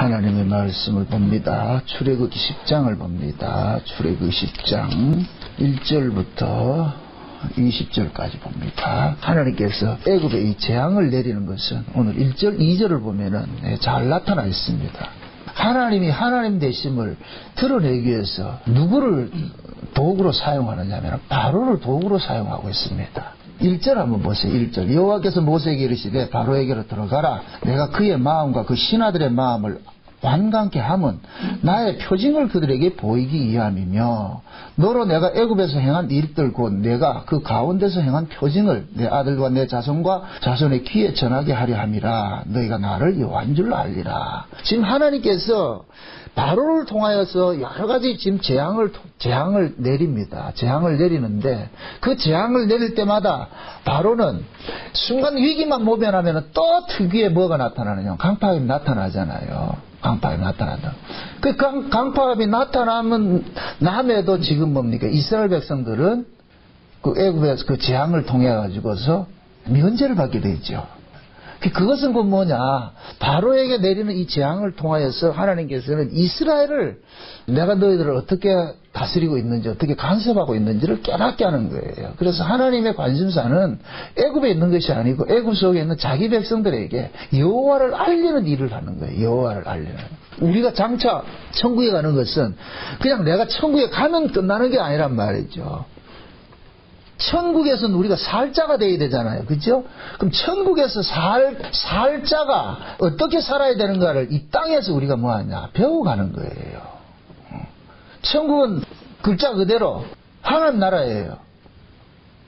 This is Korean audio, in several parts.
하나님의 말씀을 봅니다. 출애굽기 10장을 봅니다. 출애굽기 10장 1절부터 20절까지 봅니다. 하나님께서 애굽에 이 재앙을 내리는 것은 오늘 1절, 2절을 보면은 잘 나타나 있습니다. 하나님이 하나님 되심을 드러내기 위해서 누구를 도구로 사용하느냐 하면 바로를 도구로 사용하고 있습니다. 1절 한번 보세요. 1절. 여호와께서 모세에게 이르시되 바로에게로 들어가라. 내가 그의 마음과 그 신하들의 마음을 완강케 함은 나의 표징을 그들에게 보이기 위함이며 너로 내가 애굽에서 행한 일들 곧 내가 그 가운데서 행한 표징을 내 아들과 내 자손과 자손의 귀에 전하게 하려 함이라. 너희가 나를 여호와인 줄 알리라. 지금 하나님께서 바로를 통하여서 여러 가지 지금 재앙을 내립니다. 재앙을 내리는데 그 재앙을 내릴 때마다 바로는 순간 위기만 모면하면 또 특유의 뭐가 나타나느냐. 강파업이 나타나잖아요. 강파업이 나타난다. 그 강파업이 나타남에도 지금 뭡니까? 이스라엘 백성들은 그 애굽에서 그 재앙을 통해 가지고서 면제를 받게 되죠. 그것은 그 뭐냐? 바로에게 내리는 이 재앙을 통하여서 하나님께서는 이스라엘을 내가 너희들을 어떻게 다스리고 있는지 어떻게 간섭하고 있는지를 깨닫게 하는 거예요. 그래서 하나님의 관심사는 애굽에 있는 것이 아니고 애굽 속에 있는 자기 백성들에게 여호와를 알리는 일을 하는 거예요. 여호와를 알리는. 우리가 장차 천국에 가는 것은 그냥 내가 천국에 가면 끝나는 게 아니란 말이죠. 천국에서는 우리가 살자가 돼야 되잖아요. 그죠? 그럼 천국에서 살자가 어떻게 살아야 되는가를 이 땅에서 우리가 뭐하냐? 배워가는 거예요. 천국은 글자 그대로 하나님 나라예요.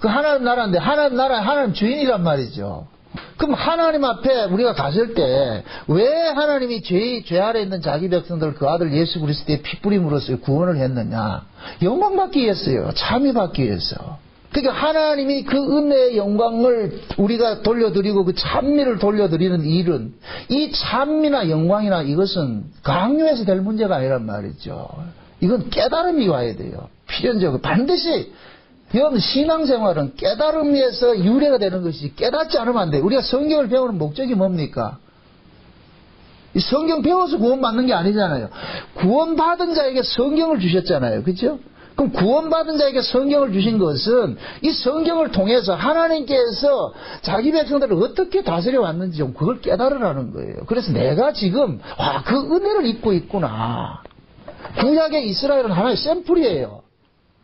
그 하나님 나라인데 하나님 나라에 하나님 주인이란 말이죠. 그럼 하나님 앞에 우리가 갔을 때 왜 하나님이 죄 아래 있는 자기 백성들 그 아들 예수 그리스도의 피 뿌림으로써 구원을 했느냐? 영광 받기 위해서요. 참여 받기 위해서. 그러니까 하나님이 그 은혜의 영광을 우리가 돌려드리고 그 찬미를 돌려드리는 일은 이 찬미나 영광이나 이것은 강요해서 될 문제가 아니란 말이죠. 이건 깨달음이 와야 돼요. 필연적으로 반드시 이런 신앙생활은 깨달음에서 유래가 되는 것이 깨닫지 않으면 안 돼요. 우리가 성경을 배우는 목적이 뭡니까? 이 성경 배워서 구원받는 게 아니잖아요. 구원받은 자에게 성경을 주셨잖아요. 그렇죠? 그럼 구원받은 자에게 성경을 주신 것은 이 성경을 통해서 하나님께서 자기 백성들을 어떻게 다스려 왔는지 좀 그걸 깨달으라는 거예요. 그래서 내가 지금 그 은혜를 입고 있구나. 구약의 이스라엘은 하나의 샘플이에요.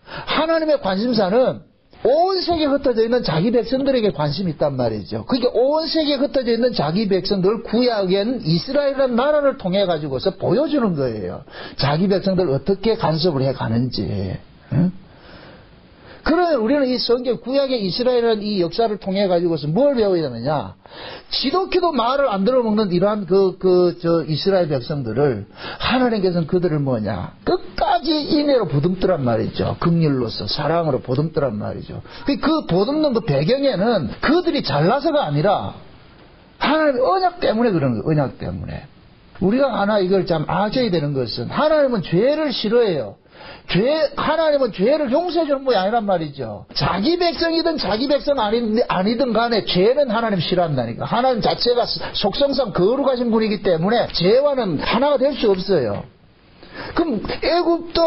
하나님의 관심사는 온 세계에 흩어져 있는 자기 백성들에게 관심이 있단 말이죠. 그게 온 세계에 흩어져 있는 자기 백성들 구약엔 이스라엘이라는 나라를 통해 가지고서 보여주는 거예요. 자기 백성들 어떻게 간섭을 해 가는지. 응? 그러면 우리는 이 성경 구약의 이스라엘이라는 이 역사를 통해 가지고서 뭘 배워야 되느냐? 지독히도 말을 안 들어먹는 이러한 이스라엘 백성들을 하나님께서는 그들을 뭐냐? 끝까지 인애로 보듬더란 말이죠. 긍휼로서 사랑으로 보듬더란 말이죠. 그 보듬는 그 배경에는 그들이 잘나서가 아니라 하나님의 언약 때문에 그런 거예요. 언약 때문에. 우리가 하나 이걸 참 아셔야 되는 것은 하나님은 죄를 싫어해요. 하나님은 죄를 용서해 주는 분이 아니란 말이죠. 자기 백성이든 자기 백성 아니든 간에 죄는 하나님 싫어한다니까. 하나님 자체가 속성상 거룩하신 분이기 때문에 죄와는 하나가 될 수 없어요. 그럼 애굽도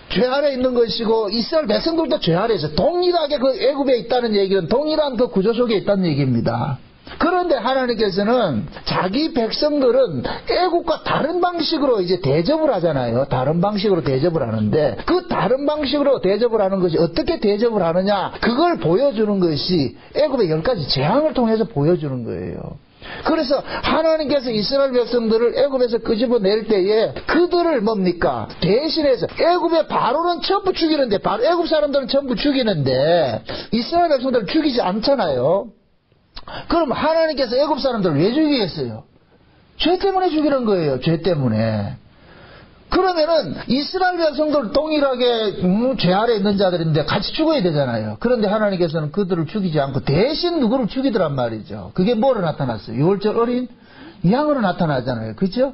죄 아래 있는 것이고 이스라엘 백성들도 죄 아래 있어요. 동일하게 그 애굽에 있다는 얘기는 동일한 그 구조 속에 있다는 얘기입니다. 그런데 하나님께서는 자기 백성들은 애국과 다른 방식으로 이제 대접을 하잖아요. 다른 방식으로 대접을 하는데 그 다른 방식으로 대접을 하는 것이 어떻게 대접을 하느냐 그걸 보여주는 것이 애굽의 10가지 재앙을 통해서 보여주는 거예요. 그래서 하나님께서 이스라엘 백성들을 애굽에서 끄집어낼 때에 그들을 뭡니까? 대신해서 애굽의 바로는 전부 죽이는데 애굽 사람들은 전부 죽이는데 이스라엘 백성들은 죽이지 않잖아요. 그럼 하나님께서 애굽 사람들을 왜 죽이겠어요? 죄 때문에 죽이는 거예요. 죄 때문에. 그러면은 이스라엘 백성들 동일하게 죄 아래 있는 자들인데 같이 죽어야 되잖아요. 그런데 하나님께서는 그들을 죽이지 않고 대신 누구를 죽이더란 말이죠. 그게 뭐로 나타났어요? 6월절 어린 양으로 나타나잖아요. 그죠?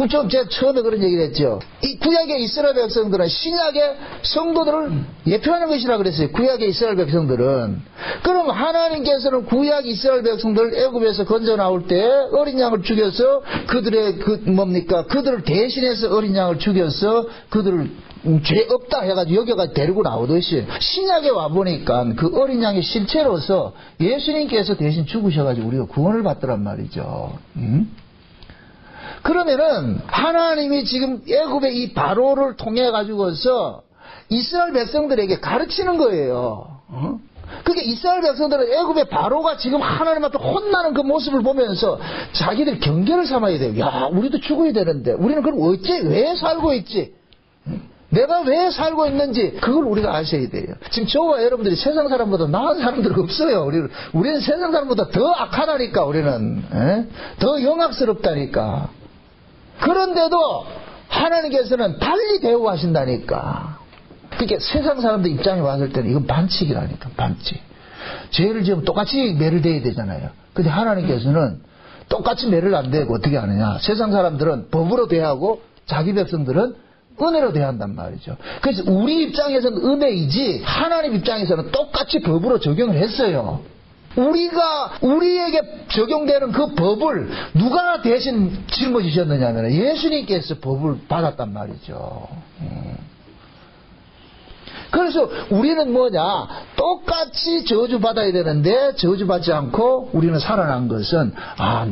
그럼 좀 제가 처음에 그런 얘기를 했죠. 이 구약의 이스라엘 백성들은 신약의 성도들을 예표하는 것이라 그랬어요. 구약의 이스라엘 백성들은. 그럼 하나님께서는 구약 이스라엘 백성들 애굽에서 건져 나올 때 어린 양을 죽여서 그들의 그들을 대신해서 어린 양을 죽여서 그들을 죄 없다 해가지고 여기까지 데리고 나오듯이 신약에 와보니까 그 어린 양의 실체로서 예수님께서 대신 죽으셔가지고 우리가 구원을 받더란 말이죠. 그러면은 하나님이 지금 애굽의 이 바로를 통해 가지고서 이스라엘 백성들에게 가르치는 거예요. 그게 이스라엘 백성들은 애굽의 바로가 지금 하나님 앞에 혼나는 그 모습을 보면서 자기들 경계를 삼아야 돼요. 야, 우리도 죽어야 되는데 우리는 그럼 왜 살고 있지? 내가 왜 살고 있는지 그걸 우리가 아셔야 돼요. 지금 저와 여러분들이 세상 사람보다 나은 사람들 없어요. 우리는 세상 사람보다 더 악하다니까. 우리는 더 영악스럽다니까. 그런데도 하나님께서는 달리 대우하신다니까. 그러니까 세상 사람들 입장에 왔을 때는 이건 반칙이라니까. 반칙. 죄를 지으면 똑같이 매를 대야 되잖아요. 근데 하나님께서는 똑같이 매를 안 대고 어떻게 하느냐. 세상 사람들은 법으로 대하고 자기 백성들은 은혜로 대한단 말이죠. 그래서 우리 입장에서는 은혜이지 하나님 입장에서는 똑같이 법으로 적용을 했어요. 우리에게 적용되는 그 법을 누가 대신 짊어지셨느냐 하면 예수님께서 법을 받았단 말이죠. 그래서 우리는 뭐냐, 똑같이 저주받아야 되는데 저주받지 않고 우리는 살아난 것은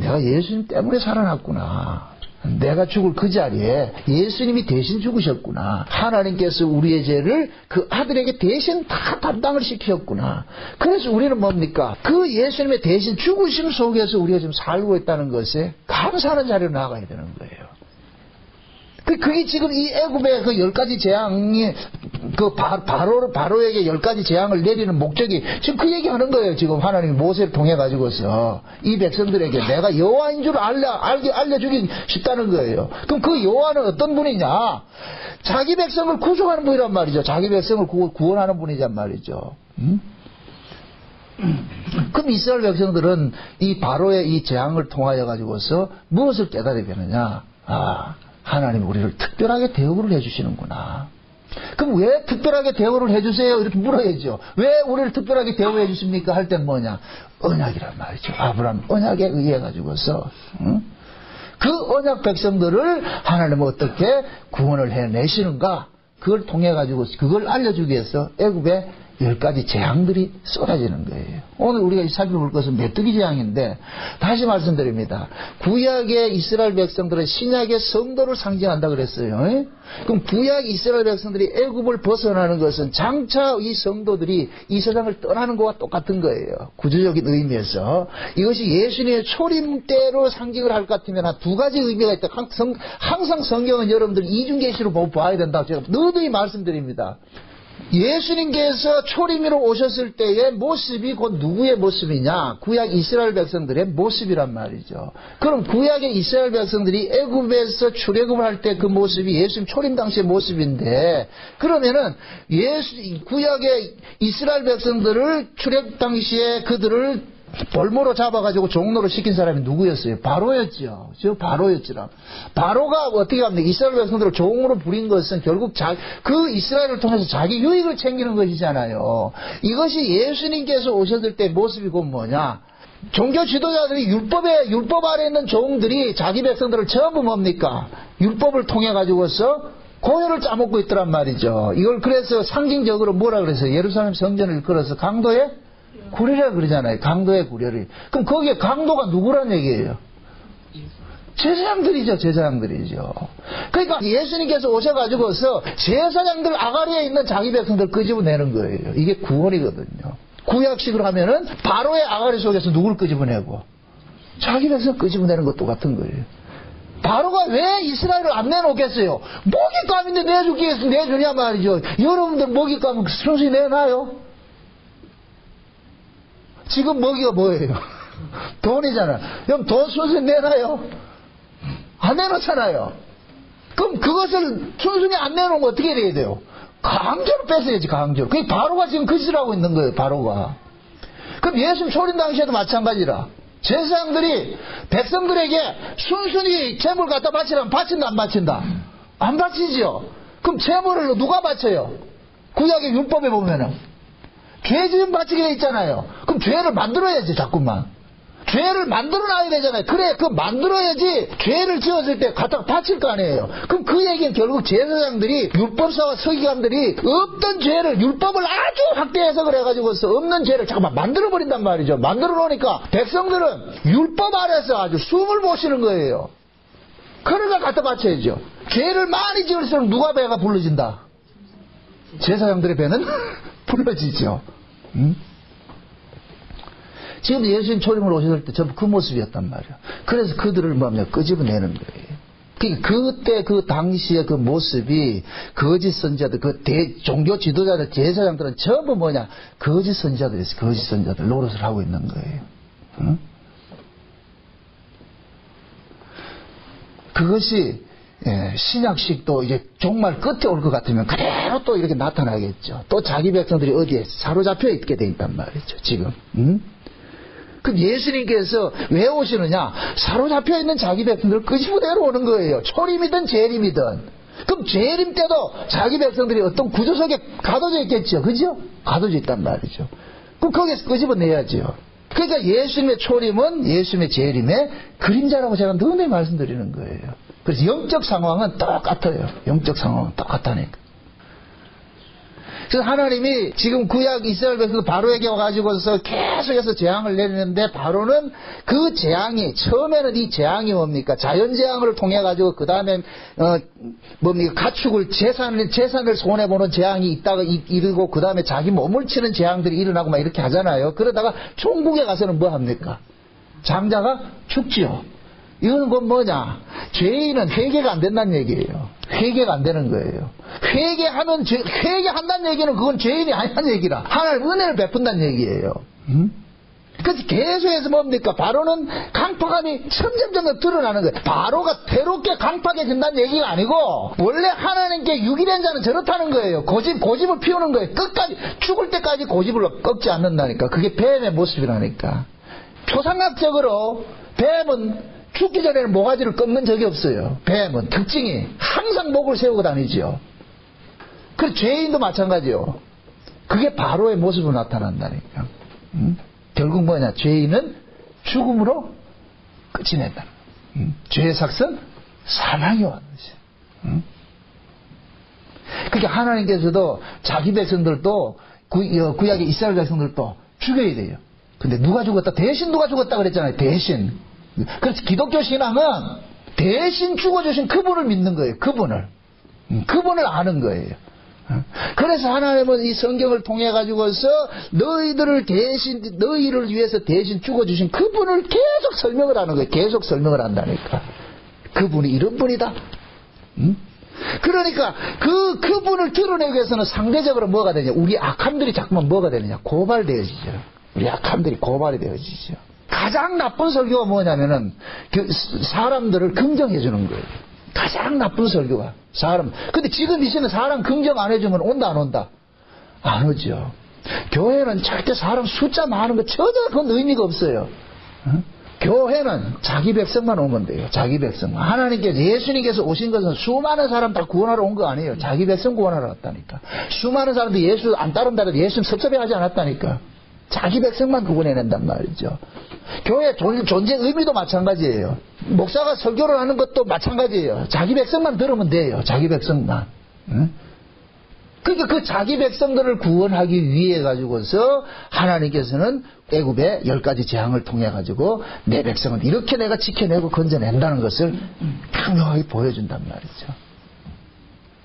내가 예수님 때문에 살아났구나. 내가 죽을 그 자리에 예수님이 대신 죽으셨구나. 하나님께서 우리의 죄를 그 아들에게 대신 다 담당을 시켰구나. 그래서 우리는 뭡니까? 그 예수님의 대신 죽으심 속에서 우리가 지금 살고 있다는 것에 감사하는 자리로 나아가야 되는 거예요. 그게 지금 이 애굽의 그 10가지 재앙이 그 바로에게 10가지 재앙을 내리는 목적이 지금 그 얘기하는 거예요. 지금 하나님이 모세를 통해 가지고서 이 백성들에게 내가 여호와인 줄 알려주기 싶다는 거예요. 그럼 그 여호와는 어떤 분이냐? 자기 백성을 구속하는 분이란 말이죠. 자기 백성을 구원하는 분이란 말이죠. 그럼 이스라엘 백성들은 이 바로의 이 재앙을 통하여 가지고서 무엇을 깨달아야 되느냐? 하나님 우리를 특별하게 대우를 해주시는구나. 그럼 왜 특별하게 대우를 해주세요? 이렇게 물어야죠. 왜 우리를 특별하게 대우해 주십니까? 할 땐 뭐냐? 언약이란 말이죠. 아브라함 언약에 의해 가지고서 그 언약 백성들을 하나님은 어떻게 구원을 해내시는가? 그걸 통해 가지고 그걸 알려주기 위해서 애굽에 10가지 재앙들이 쏟아지는 거예요. 오늘 우리가 살펴볼 것은 메뚜기 재앙인데 다시 말씀드립니다. 구약의 이스라엘 백성들은 신약의 성도를 상징한다 그랬어요. 그럼 구약 이스라엘 백성들이 애굽을 벗어나는 것은 장차 이 성도들이 이 세상을 떠나는 것과 똑같은 거예요. 구조적인 의미에서. 이것이 예수님의 초림 때로 상징을 할 것 같으면 한 2가지 의미가 있다. 항상 성경은 여러분들 이중계시로 봐야 된다고 제가 너무히 말씀드립니다. 예수님께서 초림으로 오셨을 때의 모습이 곧 누구의 모습이냐? 구약 이스라엘 백성들의 모습이란 말이죠. 그럼 구약의 이스라엘 백성들이 애굽에서 출애굽을 할 때 그 모습이 예수님 초림 당시의 모습인데, 그러면은 구약의 이스라엘 백성들을 출애굽 당시에 그들을 볼모로 잡아가지고 종로로 시킨 사람이 누구였어요? 바로였죠. 바로였지라. 바로가 어떻게 합니까? 이스라엘 백성들을 종으로 부린 것은 결국 그 이스라엘을 통해서 자기 유익을 챙기는 것이잖아요. 이것이 예수님께서 오셨을 때 모습이 곧 뭐냐? 종교 지도자들이 율법 아래 있는 종들이 자기 백성들을 전부 뭡니까? 율법을 통해 가지고서 고혈을 짜먹고 있더란 말이죠. 이걸 그래서 상징적으로 뭐라 그랬어요? 예루살렘 성전을 걸어서 강도의 구려라 그러잖아요. 강도의 구려를. 그럼 거기에 강도가 누구란 얘기예요? 제사장들이죠. 제사장들이죠. 그러니까 예수님께서 오셔가지고서 제사장들 아가리에 있는 자기 백성들 끄집어내는 거예요. 이게 구원이거든요. 구약식으로 하면은 바로의 아가리 속에서 누굴 끄집어내고 자기 백성 끄집어내는 것도 같은 거예요. 바로가 왜 이스라엘을 안 내놓겠어요? 먹잇감인데 내주냐 말이죠. 여러분들 먹잇감은 순순히 내놔요? 지금 먹이가 뭐예요? 돈이잖아. 그럼 돈 순순히 내놔요? 안 내놓잖아요. 그럼 그것을 순순히 안 내놓으면 어떻게 해야 돼요? 강제로 뺏어야지, 강제로. 그게 바로가 지금 그 짓을 하고 있는 거예요, 바로가. 그럼 예수님 초림 당시에도 마찬가지라. 제사장들이 백성들에게 순순히 제물 갖다 바치라면 바친다 안 바친다? 안 바치죠. 그럼 제물을 누가 바쳐요? 구약의 율법에 보면은 죄 지은 바치게 돼 있잖아요. 그럼 죄를 만들어야지 자꾸만. 죄를 만들어놔야 되잖아요. 그래, 그 만들어야지 죄를 지었을 때 갖다가 바칠 거 아니에요. 그럼 그 얘기는 결국 제사장들이, 율법사와 서기관들이 없던 죄를, 율법을 아주 확대 해석을 해가지고서 없는 죄를 잠깐만 만들어버린단 말이죠. 만들어 놓으니까 백성들은 율법 아래서 아주 숨을 못 쉬는 거예요. 그러니까 갖다 바쳐야죠. 죄를 많이 지을수록 누가 배가 불러진다? 제사장들의 배는 불러지죠. 응? 지금 예수님 초림을 오셨을 때 전부 그 모습이었단 말이에요. 그래서 그들을 끄집어내는 거예요. 그때 그 당시의 그 모습이 거짓 선지자들, 그 종교 지도자들, 제사장들은 전부 거짓 선지자들이었어요. 거짓 선지자들 노릇을 하고 있는 거예요. 응? 그것이 신약식도 이제 정말 끝에 올 것 같으면 그대로 또 이렇게 나타나겠죠. 또 자기 백성들이 어디에 사로잡혀 있게 돼 있단 말이죠. 지금. 응? 그 예수님께서 왜 오시느냐? 사로잡혀 있는 자기 백성들을 끄집어내러 오는 거예요. 초림이든 재림이든. 그럼 재림 때도 자기 백성들이 어떤 구조 속에 가둬져 있겠죠. 그죠? 가둬져 있단 말이죠. 그럼 거기에서 끄집어내야죠. 그러니까 예수님의 초림은 예수님의 재림의 그림자라고 제가 늘 말씀드리는 거예요. 그래서 영적 상황은 똑같아요. 영적 상황은 똑같다니까. 그래서 하나님이 지금 구약 이스라엘 백성 바로에게 와가지고서 계속해서 재앙을 내리는데, 바로는 그 재앙이, 처음에는 이 재앙이 뭡니까? 자연재앙을 통해가지고, 그 다음에, 가축을, 재산을 손해보는 재앙이 있다가 이르고, 그 다음에 자기 몸을 치는 재앙들이 일어나고 막 이렇게 하잖아요. 그러다가 종국에 가서는 뭐 합니까? 장자가 죽지요. 이거는 뭐냐? 죄인은 회개가 안 된다는 얘기예요. 회개가 안 되는 거예요. 회개한다는 얘기는 그건 죄인이 아니라는 얘기라. 하나님 은혜를 베푼다는 얘기예요. 그래서 계속해서 뭡니까? 바로는 강팍함이 점점 드러나는 거예요. 바로가 괴롭게 강팍해진다는 얘기가 아니고, 원래 하나님께 유기된 자는 저렇다는 거예요. 고집을 피우는 거예요. 끝까지, 죽을 때까지 고집을 꺾지 않는다니까. 그게 뱀의 모습이라니까. 초상학적으로 뱀은 죽기 전에는 모가지를 꺾는 적이 없어요. 뱀은 특징이 항상 목을 세우고 다니죠. 그래서 죄인도 마찬가지요. 그게 바로의 모습으로 나타난다니까. 결국 뭐냐? 죄인은 죽음으로 끝이 낸다. 죄의 삭은 사망이 왔는 것이에요. 그러니까 하나님께서도 자기 백성들도 구약의 이스라엘 백성들도 죽여야 돼요. 근데 누가 죽었다? 대신 누가 죽었다 그랬잖아요. 대신. 그래서 기독교 신앙은 대신 죽어주신 그분을 믿는 거예요. 그분을 아는 거예요. 그래서 하나님은 이 성경을 통해 가지고서 너희를 위해서 대신 죽어주신 그분을 계속 설명을 하는 거예요. 계속 설명을 한다니까. 그분이 이런 분이다. 그러니까 그분을 드러내기 위해서는 상대적으로 뭐가 되냐? 우리 악함들이 자꾸만 뭐가 되느냐? 고발되어지죠. 우리 악함들이 고발이 되어지죠. 가장 나쁜 설교가 뭐냐면은 사람들을 긍정해 주는 거예요. 가장 나쁜 설교가 근데 지금 이 시대는 사람 긍정 안 해주면 온다 안 온다? 안 오죠. 교회는 절대 사람 숫자 많은 거 전혀 그건 의미가 없어요. 교회는 자기 백성만 오면 돼요. 자기 백성만. 하나님께서, 예수님께서 오신 것은 수많은 사람 다 구원하러 온 거 아니에요. 자기 백성 구원하러 왔다니까. 수많은 사람들이 예수 안 따른다고 예수님 섭섭해하지 않았다니까. 자기 백성만 구원해낸단 말이죠. 교회 존재 의미도 마찬가지예요. 목사가 설교를 하는 것도 마찬가지예요. 자기 백성만 들으면 돼요. 자기 백성만. 응? 그러니까 그 자기 백성들을 구원하기 위해 가지고서 하나님께서는 애굽의 10가지 재앙을 통해 가지고 내 백성은 이렇게 내가 지켜내고 건져낸다는 것을 강력하게 보여준단 말이죠.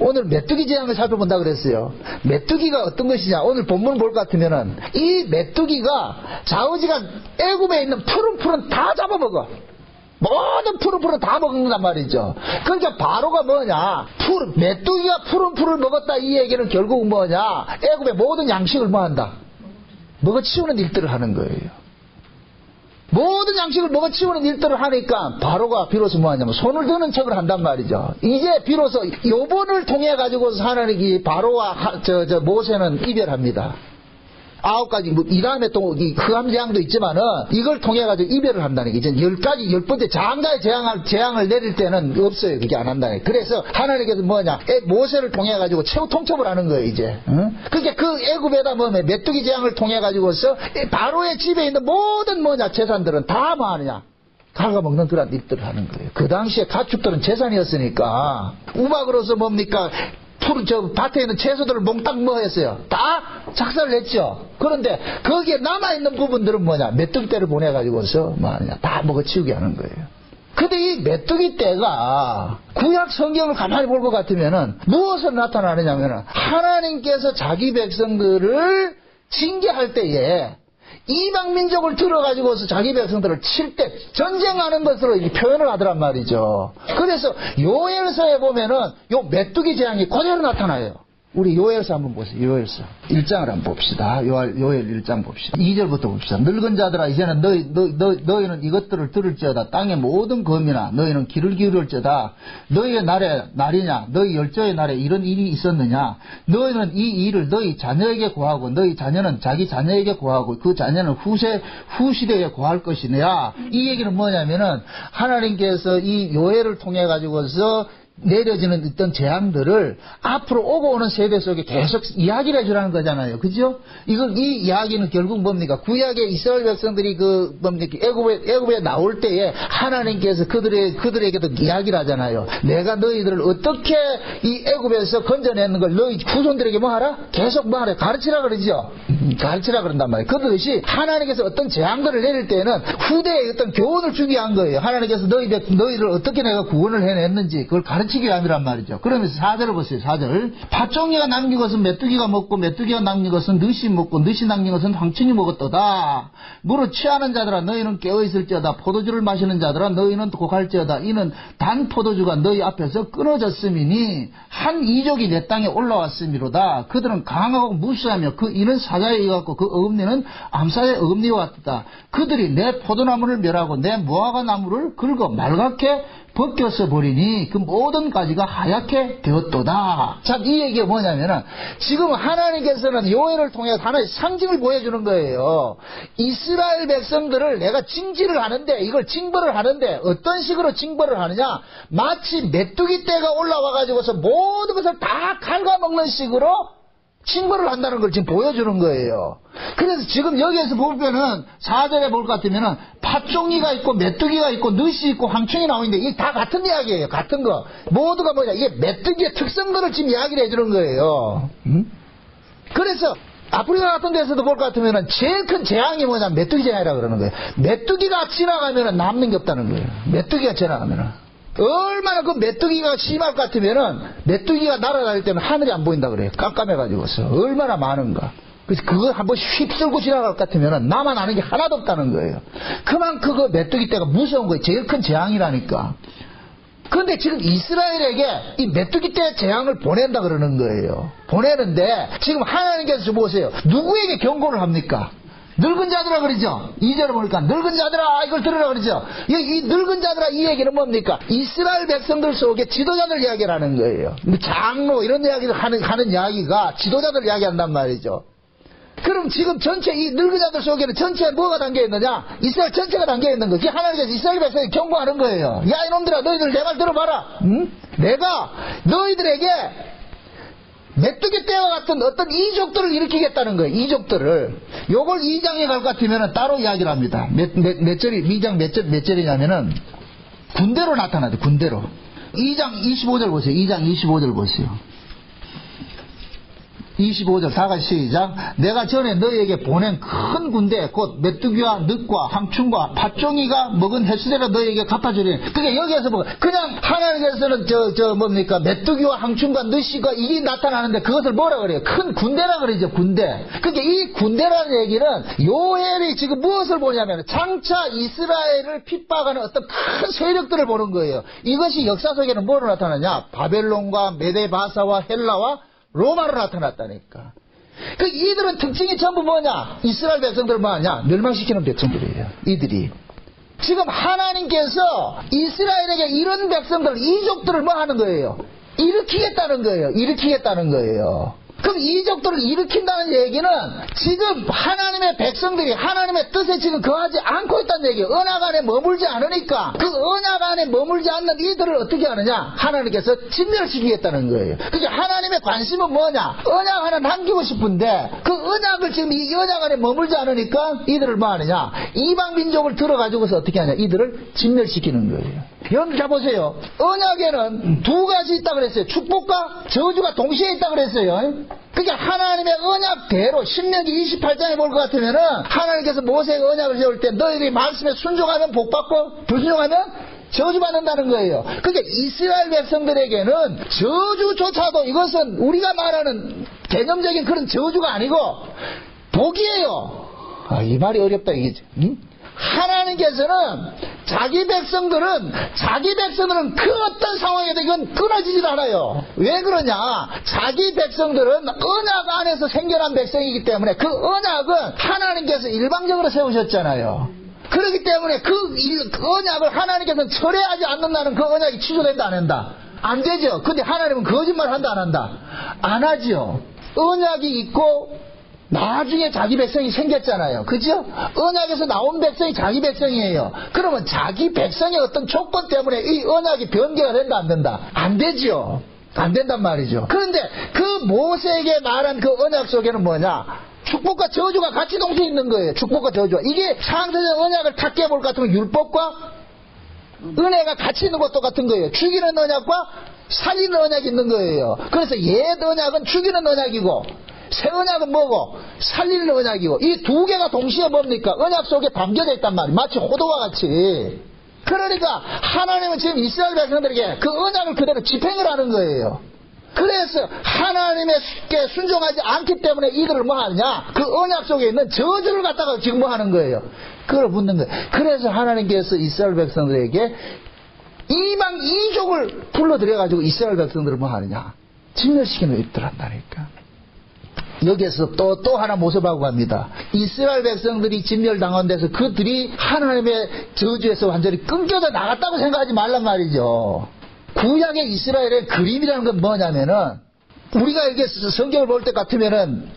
오늘 메뚜기 재앙을 살펴본다 그랬어요. 메뚜기가 어떤 것이냐? 오늘 본문을 볼 것 같으면은 이 메뚜기가 좌우지가 애굽에 있는 푸른 다 잡아먹어. 모든 푸른 다 먹는단 말이죠. 그러니까 바로가 뭐냐? 메뚜기가 푸른 풀을 먹었다 이 얘기는 결국 뭐냐? 애굽의 모든 양식을 뭐한다? 먹어치우는 일들을 하는 거예요. 모든 양식을 먹어치우는 일들을 하니까 바로가 비로소 뭐하냐면 손을 드는 척을 한단 말이죠. 이제 비로소 요번을 통해 가지고서 하나님이 바로와 모세는 이별합니다. 9가지, 뭐, 이 다음에 또, 이 흑암 재앙도 있지만은, 이걸 통해가지고 이별을 한다는 게, 이제 10가지, 10번째 장자의 재앙을 내릴 때는 없어요. 그게 안 한다는 게. 그래서 하나님께서 뭐냐, 모세를 통해가지고 최후 통첩을 하는 거예요, 이제. 응? 그게 그 애굽에다 뭐, 메뚜기 재앙을 통해가지고서, 바로의 집에 있는 모든 뭐냐, 재산들은 다 뭐 하느냐. 갉아먹는 그런 일들을 하는 거예요. 그 당시에 가축들은 재산이었으니까, 우박으로서 뭡니까? 저 밭에 있는 채소들을 몽땅 뭐 했어요? 다 작살을 냈죠. 그런데 거기에 남아있는 부분들은 뭐냐? 메뚜기 떼를 보내가지고서 뭐냐? 다 먹어치우게 하는 거예요. 근데 이 메뚜기 떼가 구약 성경을 가만히 볼 것 같으면은 무엇을 나타나느냐면은 하나님께서 자기 백성들을 징계할 때에 이방 민족을 들어가지고서 자기 백성들을 칠 때 전쟁하는 것으로 표현을 하더란 말이죠. 그래서 요엘서에 보면은 요 메뚜기 재앙이 그대로 나타나요. 우리 요엘서 한번 보세요. 요엘서 1장을 한번 봅시다. 요엘 1장 봅시다. 2절부터 봅시다. 늙은 자들아 이제는 너희는 이것들을 들을지어다. 땅의 모든 검이나 너희는 귀를 기울일지어다. 너희의 날이냐 너희 열조의 날에 이런 일이 있었느냐. 너희는 이 일을 너희 자녀에게 고하고 너희 자녀는 자기 자녀에게 고하고 그 자녀는 후시대에 고할 것이냐. 이 얘기는 뭐냐면은 하나님께서 이 요엘을 통해 가지고서 내려지는 어떤 재앙들을 앞으로 오고 오는 세대 속에 계속 이야기를 해주라는 거잖아요. 그죠? 이 이야기는 결국 뭡니까? 구약의 이스라엘 백성들이 애굽에 나올 때에 하나님께서 그들에게도 이야기를 하잖아요. 내가 너희들을 어떻게 이 애굽에서 건져내는 걸 너희 후손들에게 뭐 하라? 계속 뭐 하라? 가르치라 그러죠? 가르치라 그런단 말이에요. 그것이 하나님께서 어떤 재앙들을 내릴 때에는 후대에 어떤 교훈을 주기 위한 거예요. 하나님께서 너희를 어떻게 내가 구원을 해냈는지 그걸 가르치기 위함이란 말이죠. 그러면서 4절을 보세요. 4절. 팥종이가 남긴 것은 메뚜기가 먹고 메뚜기가 남긴 것은 느시 먹고 느시 남긴 것은 황충이 먹었도다. 물을 취하는 자들아 너희는 깨어있을지어다. 포도주를 마시는 자들아 너희는 고갈지어다. 이는 단 포도주가 너희 앞에서 끊어졌음이니 한 이족이 내 땅에 올라왔음이로다. 그들은 강하고 무시하며 이는 사자에 이어갖고 그 어금니는 암사의 어금니와 같다. 그들이 내 포도나무를 멸하고 내 무화과 나무를 긁어 말갛게 벗겨서 버리니 그 모든 가지가 하얗게 되었도다. 참 이 얘기가 뭐냐면은 지금 하나님께서는 요엘을 통해 하나의 상징을 보여주는 거예요. 이스라엘 백성들을 내가 징지를 하는데 이걸 징벌을 하는데 어떤 식으로 징벌을 하느냐? 마치 메뚜기 떼가 올라와 가지고서 모든 것을 다 갉아먹는 식으로 징벌을 한다는 걸 지금 보여주는 거예요. 그래서 지금 여기에서 보면은 4절에 볼 것 같으면은 팥종이가 있고 메뚜기가 있고 느시 있고 황충이 나오는데 이게 다 같은 이야기예요. 같은 거. 모두가 뭐냐? 이게 메뚜기의 특성들을 지금 이야기를 해주는 거예요. 그래서 아프리카 같은 데서도 볼 것 같으면은 제일 큰 재앙이 뭐냐? 메뚜기 재앙이라 그러는 거예요. 메뚜기가 지나가면은 남는 게 없다는 거예요. 메뚜기가 지나가면은. 얼마나 그 메뚜기가 심할 것 같으면은 메뚜기가 날아다닐 때는 하늘이 안 보인다 그래요. 깜깜해가지고서. 얼마나 많은가. 그래서 그거 한번 휩쓸고 지나갈 것 같으면은 나만 아는 게 하나도 없다는 거예요. 그만큼 그 메뚜기 떼가 무서운 거예요. 제일 큰 재앙이라니까. 그런데 지금 이스라엘에게 이 메뚜기 떼 재앙을 보낸다 그러는 거예요. 보내는데 지금 하나님께서 보세요. 누구에게 경고를 합니까? 늙은 자들아 그러죠. 2절을 보니까 늙은 자들아 이걸 들으라 그러죠. 이 늙은 자들아 이 얘기는 뭡니까? 이스라엘 백성들 속에 지도자들 이야기를 하는 거예요. 장로 이런 이야기를 하는 이야기가 지도자들 이야기한단 말이죠. 그럼 지금 전체 이 늙은 자들 속에는 전체에 뭐가 담겨있느냐? 이스라엘 전체가 담겨있는 거지. 하나님께서 이스라엘 백성에 경고하는 거예요. 야 이놈들아 너희들 내 말 들어봐라. 응? 내가 너희들에게 메뚜기 떼와 같은 어떤 이족들을 일으키겠다는 거예요. 이족들을. 요걸 2장에 갈 것 같으면 따로 이야기를 합니다. 몇 절이, 2장 몇 절이냐면은 군대로 나타나죠. 군대로. 2장 25절 보세요. 2장 25절 보세요. 25절 다 같이 시작. 내가 전에 너희에게 보낸 큰 군대 곧 메뚜기와 늑과 황충과 팥종이가 먹은 횟수대로 너희에게 갚아주리니. 그게 여기에서 뭐 그냥 하나님께서는 뭡니까 메뚜기와 황충과 늑시가 이게 나타나는데 그것을 뭐라 그래요? 큰 군대라 그러죠. 군대. 그게 이 군대라는 얘기는 요엘이 지금 무엇을 보냐면 장차 이스라엘을 핍박하는 어떤 큰 세력들을 보는 거예요. 이것이 역사 속에는 뭐로 나타나냐? 바벨론과 메데바사와 헬라와 로마로 나타났다니까. 그 이들은 특징이 전부 뭐냐? 이스라엘 백성들 뭐하냐? 멸망시키는 백성들이에요. 이들이. 지금 하나님께서 이스라엘에게 이런 백성들, 이족들을 뭐 하는 거예요? 일으키겠다는 거예요. 일으키겠다는 거예요. 그럼 이적들을 일으킨다는 얘기는 지금 하나님의 백성들이 하나님의 뜻에 지금 거하지 않고 있다는 얘기예요. 언약 안에 머물지 않으니까 그 언약 안에 머물지 않는 이들을 어떻게 하느냐? 하나님께서 진멸시키겠다는 거예요. 그게 하나님의 관심은 뭐냐? 언약 하나 남기고 싶은데 그 언약을 지금 이 언약 안에 머물지 않으니까 이들을 뭐 하느냐? 이방 민족을 들어가지고서 어떻게 하냐? 이들을 진멸시키는 거예요. 여러분 자 보세요. 언약에는 두 가지 있다 그랬어요. 축복과 저주가 동시에 있다 그랬어요. 그러니까 하나님의 언약대로 신명기 28장에 볼 것 같으면은 하나님께서 모세에게 언약을 세울 때 너희들이 말씀에 순종하면 복받고 불순종하면 저주받는다는 거예요. 그러니까 이스라엘 백성들에게는 저주조차도 이것은 우리가 말하는 개념적인 그런 저주가 아니고 복이에요. 이 말이 어렵다 이게. 하나님께서는 자기 백성들은 그 어떤 상황에도 이건 끊어지질 않아요. 왜 그러냐? 자기 백성들은 언약 안에서 생겨난 백성이기 때문에 그 언약은 하나님께서 일방적으로 세우셨잖아요. 그렇기 때문에 그 언약을 하나님께서는 철회하지 않는다는 그 언약이 취소된다 안 한다? 안 되죠. 근데 하나님은 거짓말 한다 안 한다? 안 하죠. 언약이 있고 나중에 자기 백성이 생겼잖아요. 그죠? 언약에서 나온 백성이 자기 백성이에요. 그러면 자기 백성의 어떤 조건 때문에 이 언약이 변개가 된다 안 된다? 안 되죠. 안 된단 말이죠. 그런데 그 모세에게 말한 그 언약 속에는 뭐냐? 축복과 저주가 같이 동시에 있는 거예요. 축복과 저주가. 이게 창세전 언약을 탁 깨볼 것 같으면 율법과 은혜가 같이 있는 것도 같은 거예요. 죽이는 언약과 살리는 언약이 있는 거예요. 그래서 옛 언약은 죽이는 언약이고 새 언약은 뭐고? 살리는 언약이고 이 두 개가 동시에 뭡니까? 언약 속에 담겨져 있단 말이에요. 마치 호도와 같이. 그러니까 하나님은 지금 이스라엘 백성들에게 그 언약을 그대로 집행을 하는 거예요. 그래서 하나님께 순종하지 않기 때문에 이들을 뭐 하느냐? 그 언약 속에 있는 저주를 갖다가 지금 뭐 하는 거예요? 그걸 묻는 거예요. 그래서 하나님께서 이스라엘 백성들에게 이방 이족을 불러들여가지고 이스라엘 백성들을 뭐 하느냐? 진멸시키는 입들 한다니까. 여기에서 또 하나 모습하고 갑니다. 이스라엘 백성들이 진멸당한 데서 그들이 하나님의 저주에서 완전히 끊겨져 나갔다고 생각하지 말란 말이죠. 구약의 이스라엘의 그림이라는 건 뭐냐면은 우리가 이게 성경을 볼 때 같으면은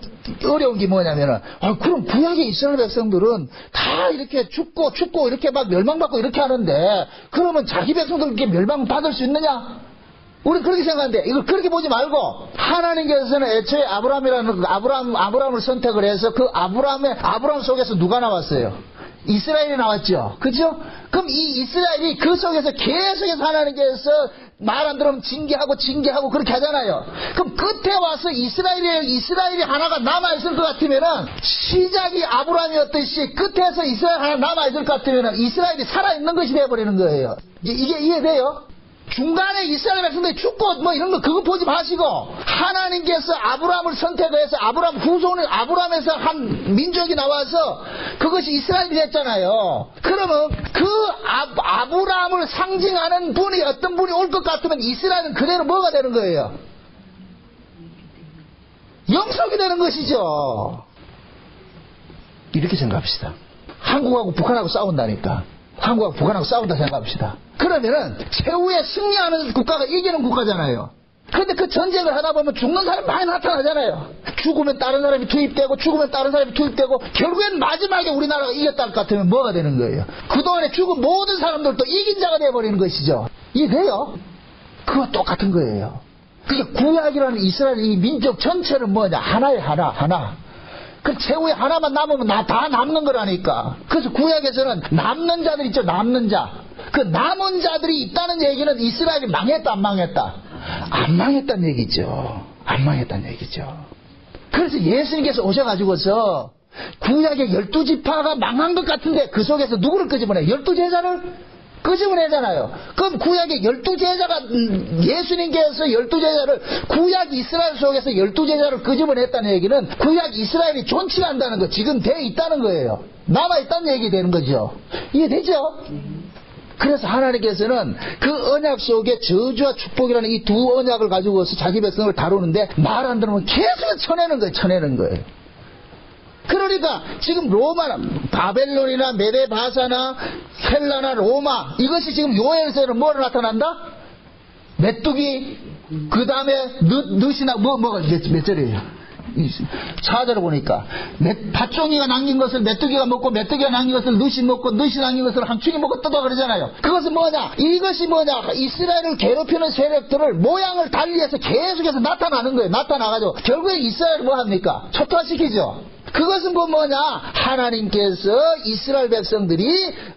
어려운 게 뭐냐면은 그럼 구약의 이스라엘 백성들은 다 이렇게 죽고 이렇게 막 멸망받고 이렇게 하는데 그러면 자기 백성들 이렇게 멸망받을 수 있느냐? 우리는 그렇게 생각하는데 이걸 그렇게 보지 말고 하나님께서는 애초에 아브라함을 선택을 해서 그 아브라함 속에서 누가 나왔어요? 이스라엘이 나왔죠. 그죠? 그럼 이 이스라엘이 그 속에서 계속해서 하나님께서 말 안 들으면 징계하고 그렇게 하잖아요. 그럼 끝에 와서 이스라엘이 하나가 남아있을 것 같으면은 시작이 아브라함이었듯이 끝에서 이스라엘 하나 남아있을 것 같으면은 이스라엘이 살아있는 것이 되어버리는 거예요. 이게 이해돼요? 중간에 이스라엘 백성들이 죽고 뭐 이런 거 그거 보지 마시고 하나님께서 아브라함을 선택해서 아브라함 후손을 아브라함에서 한 민족이 나와서 그것이 이스라엘이 됐잖아요. 그러면 그 아브라함을 상징하는 분이 어떤 분이 올 것 같으면 이스라엘은 그대로 뭐가 되는 거예요? 영속이 되는 것이죠. 이렇게 생각합시다. 한국하고 북한하고 싸운다니까. 한국하고 북한하고 싸운다 생각합시다. 그러면은 최후에 승리하는 국가가 이기는 국가잖아요. 그런데 그 전쟁을 하다 보면 죽는 사람이 많이 나타나잖아요. 죽으면 다른 사람이 투입되고 결국엔 마지막에 우리나라가 이겼다 할 것 같으면 뭐가 되는 거예요? 그동안에 죽은 모든 사람들도 이긴 자가 되어버리는 것이죠. 이해돼요? 그거 똑같은 거예요. 그게 구약이라는 이스라엘 이 민족 전체는 뭐냐? 하나예요. 하나. 그 최후에 하나만 남으면 다 남는 거라니까. 그래서 구약에서는 남는 자들 있죠. 남는 자. 그 남은 자들이 있다는 얘기는 이스라엘이 망했다 안 망했다? 안 망했다는 얘기죠. 안 망했다는 얘기죠. 그래서 예수님께서 오셔가지고서 구약의 12지파가 망한 것 같은데 그 속에서 누구를 끄집어내? 12제자를 끄집어내잖아요. 그럼 구약의 12제자가 예수님께서 12제자를 구약 이스라엘 속에서 12제자를 끄집어냈다는 얘기는 구약 이스라엘이 존치가 한다는 거 지금 돼 있다는 거예요. 남아있다는 얘기 되는 거죠. 이해되죠? 그래서 하나님께서는 그 언약 속에 저주와 축복이라는 이 두 언약을 가지고서 자기 백성을 다루는데 말 안 들으면 계속 쳐내는 거예요. 그러니까 지금 로마나 바벨론이나 메데바사나 헬라나 로마 이것이 지금 요엘서에는 뭐로 나타난다? 메뚜기 그 다음에 늦이나 뭐가 몇 절이에요? 사절을 보니까 팥종이가 남긴 것을 메뚜기가 먹고 메뚜기가 남긴 것을 넛이 먹고 넛이 남긴 것을 황충이 먹고 뜯어 그러잖아요. 그것은 뭐냐? 이것이 뭐냐? 이스라엘을 괴롭히는 세력들을 모양을 달리해서 계속해서 나타나는 거예요. 나타나가지고 결국에 이스라엘을 뭐합니까? 초토화시키죠. 그것은 뭐냐? 하나님께서 이스라엘 백성들이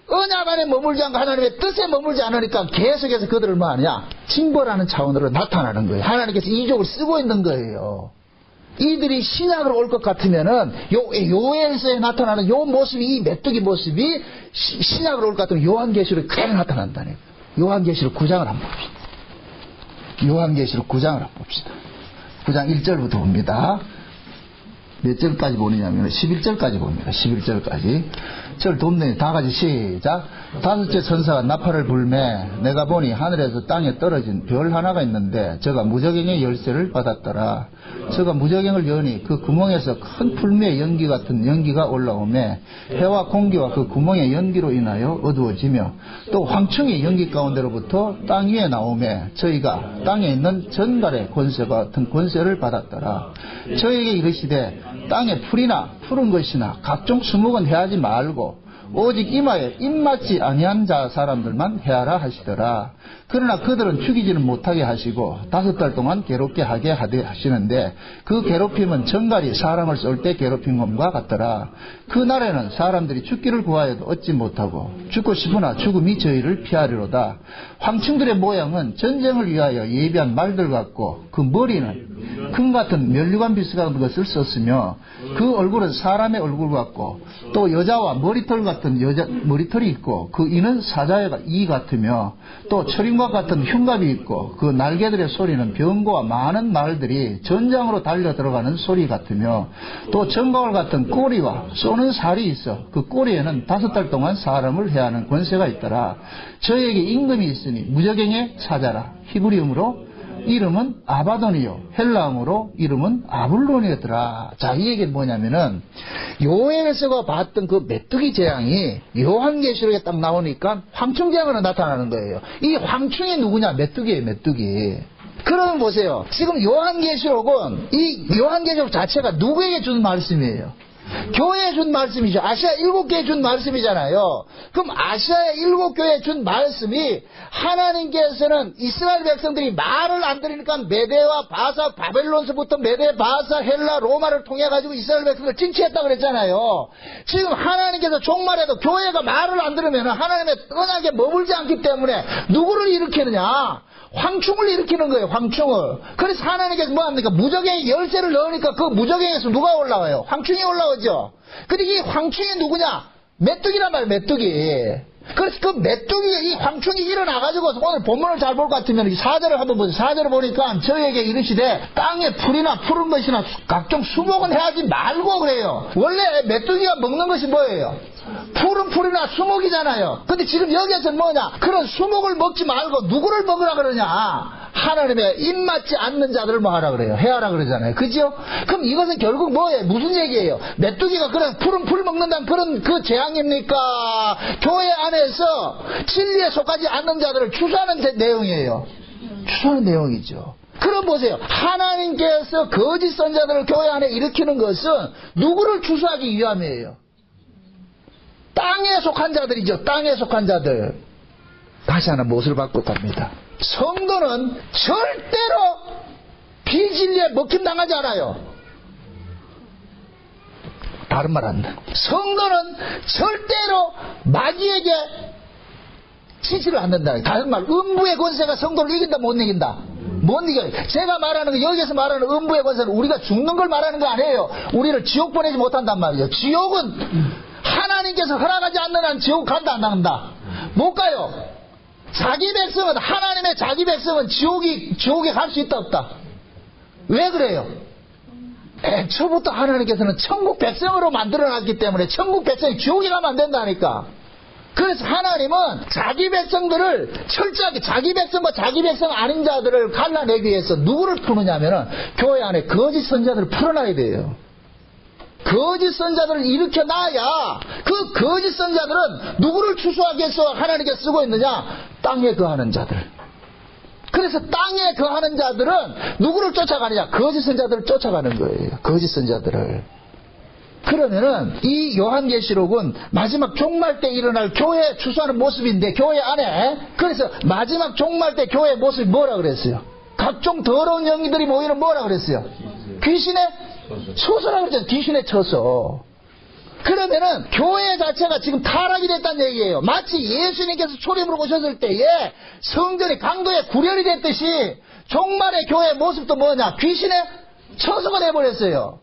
언약 안에 머물지 않고 하나님의 뜻에 머물지 않으니까 계속해서 그들을 뭐하냐? 징벌하는 차원으로 나타나는 거예요. 하나님께서 이족을 쓰고 있는 거예요. 이들이 신약으로 올 것 같으면은 요엘서에 나타나는 요 모습이, 이 메뚜기 모습이 신약으로 올 것 같으면 요한계시록 그대로 나타난다는 거예요. 요한계시록 9장을 한번 봅시다. 요한계시록 9장을 한번 봅시다. 9장 1절부터 봅니다. 몇 절까지 보느냐면 11절까지 봅니다. 11절까지. 절 돕네. 다 같이 시작. 다섯째 천사가 나팔을 불매 내가 보니 하늘에서 땅에 떨어진 별 하나가 있는데 저가 무저갱의 열쇠를 받았더라. 저가 무저갱을 여니 그 구멍에서 큰 풀매의 연기 같은 연기가 올라오매 해와 공기와 그 구멍의 연기로 인하여 어두워지며 또 황충이 연기 가운데로부터 땅 위에 나오매 저희가 땅에 있는 전갈의 권세와 같은 권세를 받았더라. 저에게 이르시되 땅에 풀이나 푸른 것이나 각종 수목은 해하지 말고 오직 이마에 입맞지 아니한 자 사람들만 해하라 하시더라. 그러나 그들은 죽이지는 못하게 하시고 5달 동안 괴롭게 하게 하시는데 그 괴롭힘은 정갈이 사람을 쏠 때 괴롭힌 것과 같더라. 그 날에는 사람들이 죽기를 구하여도 얻지 못하고 죽고 싶으나 죽음이 저희를 피하리로다. 황충들의 모양은 전쟁을 위하여 예비한 말들 같고 그 머리는 금 같은 면류관 비슷한 것을 썼으며 그 얼굴은 사람의 얼굴 같고 또 여자와 머리털 같은 여자 머리털이 있고 그 이는 사자의 이 같으며 또 철인과 같은 흉갑이 있고 그 날개들의 소리는 병거와 많은 말들이 전장으로 달려 들어가는 소리 같으며 또 정강울 같은 꼬리와 쏘는 살이 있어 그 꼬리에는 5달 동안 사람을 해하는 권세가 있더라. 저에게 임금이 있으니 무저갱의 사자라. 히브리음으로 이름은 아바돈이요 헬라음으로 이름은 아블론이었더라. 자, 이 얘기는 뭐냐면은 요엘서가 봤던 그 메뚜기 재앙이 요한계시록에 딱 나오니까 황충재앙으로 나타나는 거예요. 이 황충이 누구냐? 메뚜기예요. 메뚜기. 그러면 보세요. 지금 요한계시록은 이 요한계시록 자체가 누구에게 준 말씀이에요? 교회에 준 말씀이죠. 아시아 7교회에 준 말씀이잖아요. 그럼 아시아의 7교회에 준 말씀이 하나님께서는 이스라엘 백성들이 말을 안 들으니까 메대와 바사, 바벨론서부터 메대, 바사, 헬라, 로마를 통해 가지고 이스라엘 백성을 진치했다고 그랬잖아요. 지금 하나님께서 종말에도 교회가 말을 안 들으면 하나님의 언약에 머물지 않기 때문에 누구를 일으키느냐? 황충을 일으키는 거예요. 황충을. 그래서 하나님께서 뭐합니까? 무저갱에 열쇠를 넣으니까 그 무저갱에서 누가 올라와요? 황충이 올라오죠. 근데 이 황충이 누구냐? 메뚜기란 말이에요. 메뚜기. 그래서 그 메뚜기, 이 황충이 일어나가지고 오늘 본문을 잘 볼 것 같으면 4절을 한번 보세요. 4절을 보니까 저에게 이르시되 땅에 풀이나 푸른 것이나 각종 수목은 해하지 말고 그래요. 원래 메뚜기가 먹는 것이 뭐예요? 푸른 풀이나 수목이잖아요. 근데 지금 여기에서는 뭐냐? 그런 수목을 먹지 말고 누구를 먹으라 그러냐? 하나님의 입맞지 않는 자들을 뭐 하라 그래요? 해하라 그러잖아요. 그죠? 그럼 이것은 결국 뭐예요? 무슨 얘기예요? 메뚜기가 그런 푸른 풀 먹는다는 그런 그 재앙입니까? 교회 안에서 진리에 속하지 않는 자들을 추수하는 내용이에요. 추수하는 내용이죠. 그럼 보세요. 하나님께서 거짓 선자들을 교회 안에 일으키는 것은 누구를 추수하기 위함이에요? 땅에 속한 자들이죠. 땅에 속한 자들. 다시 하나 못을 받고 갑니다. 성도는 절대로 비진리에 먹힘당하지 않아요. 다른 말 한다. 성도는 절대로 마귀에게 지지를 않는다. 다른 말, 음부의 권세가 성도를 이긴다, 못 이긴다? 못 이겨요. 제가 말하는 거, 여기서 말하는 음부의 권세는 우리가 죽는 걸 말하는 거 아니에요. 우리를 지옥 보내지 못한단 말이에요. 지옥은 하나님께서 허락하지 않는 한 지옥 간다, 안 간다? 못 가요. 자기 백성은, 하나님의 자기 백성은 지옥에 갈 수 있다, 없다? 왜 그래요? 애초부터 하나님께서는 천국 백성으로 만들어놨기 때문에 천국 백성이 지옥에 가면 안 된다니까. 그래서 하나님은 자기 백성들을 철저하게 자기 백성과 자기 백성 아닌 자들을 갈라내기 위해서 누구를 푸느냐면은 교회 안에 거짓 선자들을 풀어놔야 돼요. 거짓 선자들을 일으켜놔야 그 거짓 선자들은 누구를 추수하기 위해서 하나님께 쓰고 있느냐? 땅에 거하는 자들. 그래서 땅에 거하는 자들은 누구를 쫓아가느냐? 거짓 선자들을 쫓아가는 거예요. 거짓 선자들을. 그러면은 이 요한계시록은 마지막 종말 때 일어날 교회 추수하는 모습인데, 교회 안에, 그래서 마지막 종말 때 교회의 모습이 뭐라 그랬어요? 각종 더러운 영들이 모이는 뭐라 그랬어요? 귀신의 처소라 그랬죠. 귀신의 처소. 그러면은 교회 자체가 지금 타락이 됐다는 얘기예요. 마치 예수님께서 초림으로 오셨을 때에 성전이 강도에 구련이 됐듯이 종말의 교회의 모습도 뭐냐? 귀신의 처소가 돼버렸어요.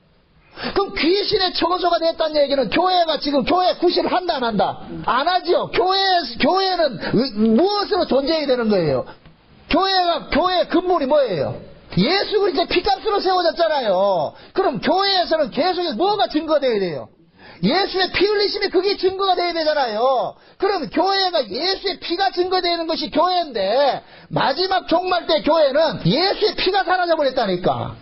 그럼 귀신의 처소가 됐다는 얘기는 교회가 지금 교회 구실을 한다 안 한다? 안 하죠. 교회는 무엇으로 존재해야 되는 거예요? 교회의 근본이 뭐예요? 예수 그리스도의 피값으로 세워졌잖아요. 그럼 교회에서는 계속해서 뭐가 증거되어야 돼요? 예수의 피 흘리심이 그게 증거가 되어야 되잖아요. 그럼 교회가 예수의 피가 증거되는 것이 교회인데, 마지막 종말 때 교회는 예수의 피가 사라져버렸다니까.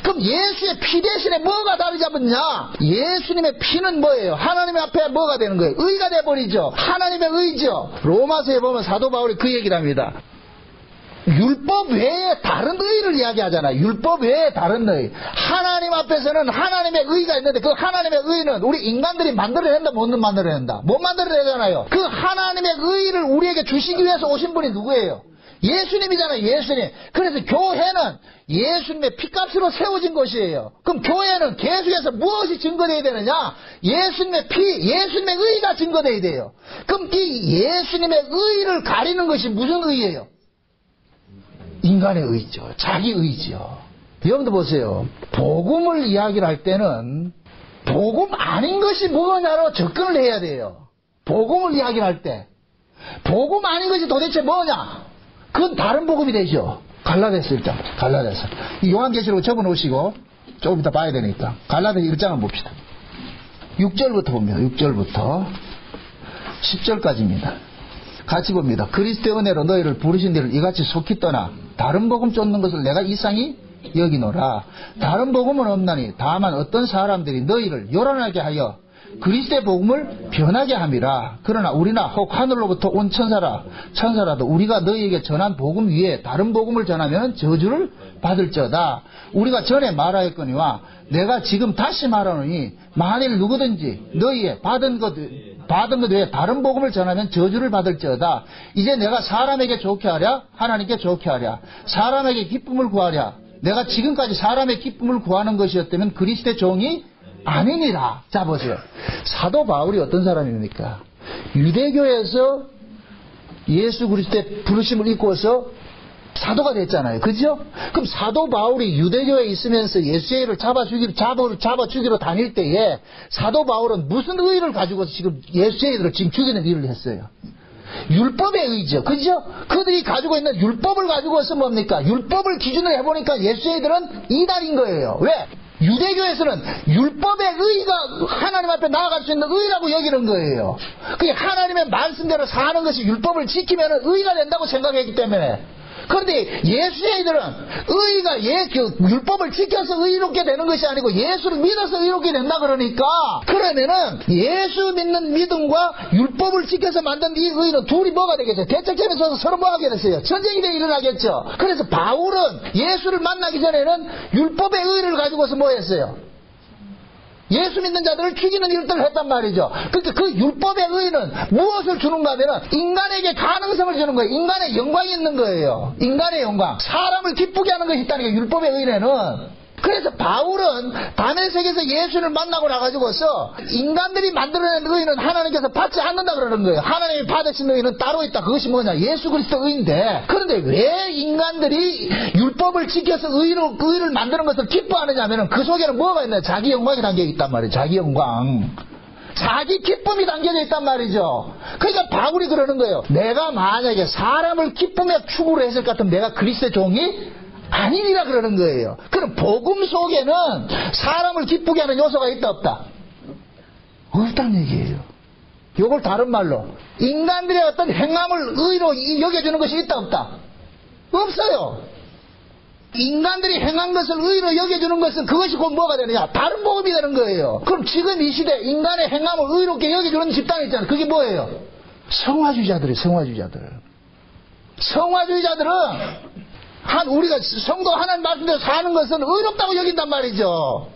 그럼 예수의 피 대신에 뭐가 다리 잡았냐? 예수님의 피는 뭐예요? 하나님 앞에 뭐가 되는 거예요? 의가 돼버리죠. 하나님의 의죠. 로마서에 보면 사도 바울이 그 얘기를 합니다. 율법 외에 다른 의를 이야기하잖아요. 율법 외에 다른 의. 하나님 앞에서는 하나님의 의가 있는데, 그 하나님의 의는 우리 인간들이 만들어낸다, 못 만들어낸다? 못 만들어내잖아요. 그 하나님의 의를 우리에게 주시기 위해서 오신 분이 누구예요? 예수님이잖아요. 예수님. 그래서 교회는 예수님의 피값으로 세워진 것이에요. 그럼 교회는 계속해서 무엇이 증거되어야 되느냐? 예수님의 피, 예수님의 의가 증거되어야 돼요. 그럼 이 예수님의 의를 가리는 것이 무슨 의예요? 인간의 의죠. 자기 의죠. 여러분들 보세요. 복음을 이야기를 할 때는 복음 아닌 것이 뭐냐로 접근을 해야 돼요. 복음을 이야기를 할 때 복음 아닌 것이 도대체 뭐냐? 그건 다른 복음이 되죠. 갈라디아서 1장. 갈라디아서. 이 요한계시록 적어놓으시고 조금 이따 봐야 되니까 갈라디아서 1장을 봅시다. 6절부터 봅니다. 6절부터 10절까지입니다. 같이 봅니다. 그리스도의 은혜로 너희를 부르신 데를 이같이 속히 떠나 다른 복음 쫓는 것을 내가 이상히 여기노라. 다른 복음은 없나니 다만 어떤 사람들이 너희를 요란하게 하여 그리스도의 복음을 변하게 함이라. 그러나 우리나 혹 하늘로부터 온 천사라도 우리가 너희에게 전한 복음 위에 다른 복음을 전하면 저주를 받을지어다. 우리가 전에 말하였거니와 내가 지금 다시 말하노니 만일 누구든지 너희의 받은 것 외에 다른 복음을 전하면 저주를 받을지어다. 이제 내가 사람에게 좋게 하랴 하나님께 좋게 하랴 사람에게 기쁨을 구하랴. 내가 지금까지 사람의 기쁨을 구하는 것이었다면 그리스도의 종이 아니니라. 자 보세요. 사도 바울이 어떤 사람입니까? 유대교에서 예수 그리스도의 부르심을 입고서 사도가 됐잖아요. 그죠? 그럼 사도 바울이 유대교에 있으면서 예수의를 잡아주기로 다닐 때에 사도 바울은 무슨 의의를 가지고 지금 예수의들을 지금 죽이는 일을 했어요? 율법의 의죠. 그죠? 그들이 가지고 있는 율법을 가지고서 뭡니까? 율법을 기준으로 해보니까 예수의들은 이단인 거예요. 왜? 유대교에서는 율법의 의가 하나님 앞에 나아갈 수 있는 의라고 여기는 거예요. 그게 하나님의 말씀대로 사는 것이 율법을 지키면 의가 된다고 생각했기 때문에. 그런데 예수의들은 의가 율법을 지켜서 의롭게 되는 것이 아니고 예수를 믿어서 의롭게 된다 그러니까, 그러면은 예수 믿는 믿음과 율법을 지켜서 만든 이 의는 둘이 뭐가 되겠어요? 대척점에 서서 서로 뭐 하게 됐어요? 전쟁이 일어나겠죠. 그래서 바울은 예수를 만나기 전에는 율법의 의를 가지고서 뭐 했어요? 예수 믿는 자들을 죽이는 일들을 했단 말이죠. 그러니까 그 율법의 의는 무엇을 주는가 하면은 인간에게 가능성을 주는 거예요. 인간의 영광이 있는 거예요. 인간의 영광. 사람을 기쁘게 하는 것이 있다는 게 율법의 의는. 그래서 바울은 다메섹에서 예수를 만나고 나가지고서 인간들이 만들어낸 의는 하나님께서 받지 않는다 그러는 거예요. 하나님이 받으신 의는 따로 있다. 그것이 뭐냐? 예수 그리스도 의인데, 그런데 왜 인간들이 율법을 지켜서 의를 만드는 것을 기뻐하느냐 하면 그 속에는 뭐가 있나요? 자기 영광이 담겨 있단 말이에요. 자기 영광. 자기 기쁨이 담겨져 있단 말이죠. 그러니까 바울이 그러는 거예요. 내가 만약에 사람을 기쁨에 추구를 했을 것 같으면 내가 그리스도의 종이 아니니라 그러는 거예요. 그럼 복음 속에는 사람을 기쁘게 하는 요소가 있다 없다? 없다는 얘기예요. 이걸 다른 말로 인간들의 어떤 행함을 의로 여겨주는 것이 있다 없다? 없어요. 인간들이 행한 것을 의로 여겨주는 것은 그것이 곧 뭐가 되느냐? 다른 복음이 되는 거예요. 그럼 지금 이 시대 인간의 행함을 의롭게 여겨주는 집단이 있잖아요. 그게 뭐예요? 성화주의자들이에요. 성화주의자들은 우리가 성도 하나님 말씀대로 사는 것은 의롭다고 여긴단 말이죠.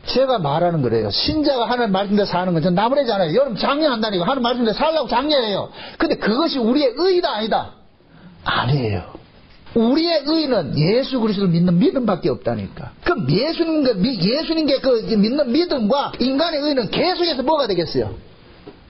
제가 말하는 거래요. 신자가 하나님 말씀대로 사는 건 전 나무래잖아요. 여러분 장려한다니까. 하나님 말씀대로 살라고 장려해요. 근데 그것이 우리의 의의다 아니다? 아니에요. 우리의 의는 예수 그리스도를 믿는 믿음밖에 없다니까. 그럼 예수님께 그 믿는 믿음과 인간의 의는 계속해서 뭐가 되겠어요?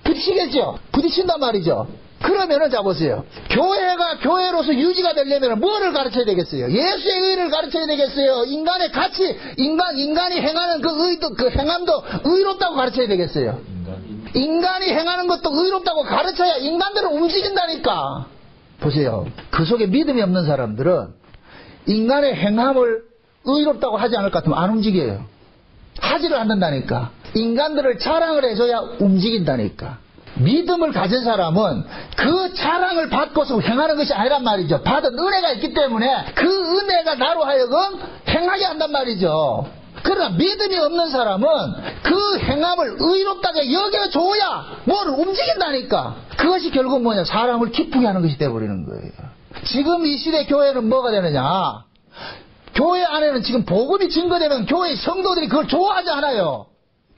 부딪히겠죠? 부딪힌단 말이죠. 그러면은 자 보세요. 교회가 교회로서 유지가 되려면 뭐를 가르쳐야 되겠어요? 예수의 의를 가르쳐야 되겠어요? 인간의 가치, 인간이 행하는 그 행함도 의롭다고 가르쳐야 되겠어요? 인간이 행하는 것도 의롭다고 가르쳐야 인간들은 움직인다니까. 보세요. 그 속에 믿음이 없는 사람들은 인간의 행함을 의롭다고 하지 않을 것 같으면 안 움직여요. 하지를 않는다니까. 인간들을 자랑을 해줘야 움직인다니까. 믿음을 가진 사람은 그 자랑을 받고서 행하는 것이 아니란 말이죠. 받은 은혜가 있기 때문에 그 은혜가 나로 하여금 행하게 한단 말이죠. 그러나 믿음이 없는 사람은 그 행함을 의롭다고 여겨줘야 뭐를 움직인다니까. 그것이 결국 뭐냐? 사람을 기쁘게 하는 것이 되어버리는 거예요. 지금 이 시대 교회는 뭐가 되느냐? 교회 안에는 지금 복음이 증거되면 교회 성도들이 그걸 좋아하지 않아요.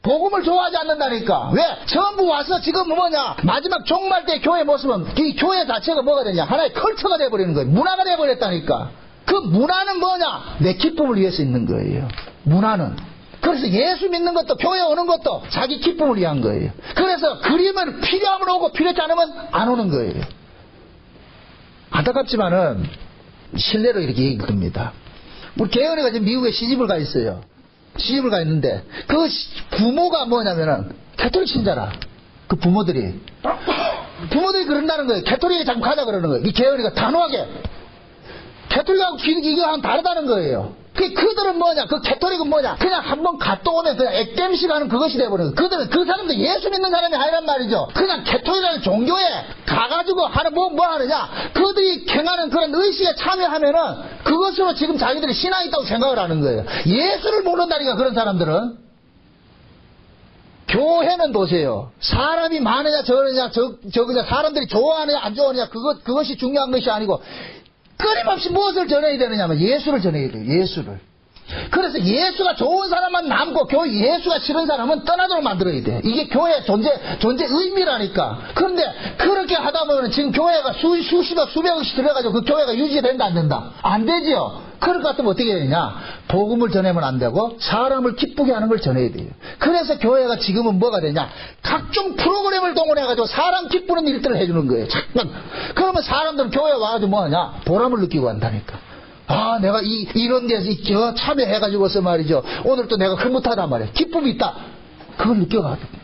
복음을 좋아하지 않는다니까. 왜? 전부 와서 지금 뭐냐? 마지막 종말 때 교회 모습은 이 교회 자체가 뭐가 되냐? 하나의 컬처가 되어버리는 거예요. 문화가 되어버렸다니까. 그 문화는 뭐냐? 내 기쁨을 위해서 있는 거예요. 문화는. 그래서 예수 믿는 것도 교회 오는 것도 자기 기쁨을 위한 거예요. 그래서 그림은 필요하면 오고 필요하지 않으면 안 오는 거예요. 안타깝지만은 실례로 이렇게 얘기 듭니다. 우리 개연이가 지금 미국에 시집을 가 있어요. 시집을 가 있는데 그 부모가 뭐냐면은 캐톨릭 신자라. 그 부모들이 그런다는 거예요. 캐톨릭에 자꾸 가자 그러는 거예요. 이 개연이가 단호하게 캐톨릭하고 이거랑 다르다는 거예요. 그들은 뭐냐? 그 캐톨릭은 뭐냐? 그냥 한번 갔다 오면 그냥 액땜식 하는 그것이 돼버려요. 그들은 그 사람도 예수 믿는 사람이 아니란 말이죠. 그냥 캐톨릭이라는 종교에 가가지고 하는 뭐 하느냐? 그들이 행하는 그런 의식에 참여하면은 그것으로 지금 자기들이 신앙이 있다고 생각을 하는 거예요. 예수를 모른다니까 그런 사람들은. 교회는 보세요. 사람이 많으냐 적으냐 사람들이 좋아하느냐 안 좋아하느냐 그것이 중요한 것이 아니고 끊임없이 무엇을 전해야 되느냐면 예수를 전해야 돼요. 예수를. 그래서 예수가 좋은 사람만 남고 교회 예수가 싫은 사람은 떠나도록 만들어야 돼. 이게 교회의 존재 의미라니까. 그런데 그렇게 하다 보면 지금 교회가 수십억 수백억씩 들어가지고 그 교회가 유지된다 안 된다? 안 되지요. 그럴 것 같으면 어떻게 해야 되냐? 복음을 전하면 안 되고 사람을 기쁘게 하는 걸 전해야 돼요. 그래서 교회가 지금은 뭐가 되냐? 각종 프로그램을 동원해가지고 사람 기쁘는 일들을 해주는 거예요. 잠깐. 그러면 사람들은 교회에 와가지고 뭐하냐? 보람을 느끼고 한다니까. 아, 내가 이런 데서 참여해가지고서 말이죠. 오늘 또 내가 흐뭇하단 말이야. 기쁨이 있다. 그걸 느껴가거든요.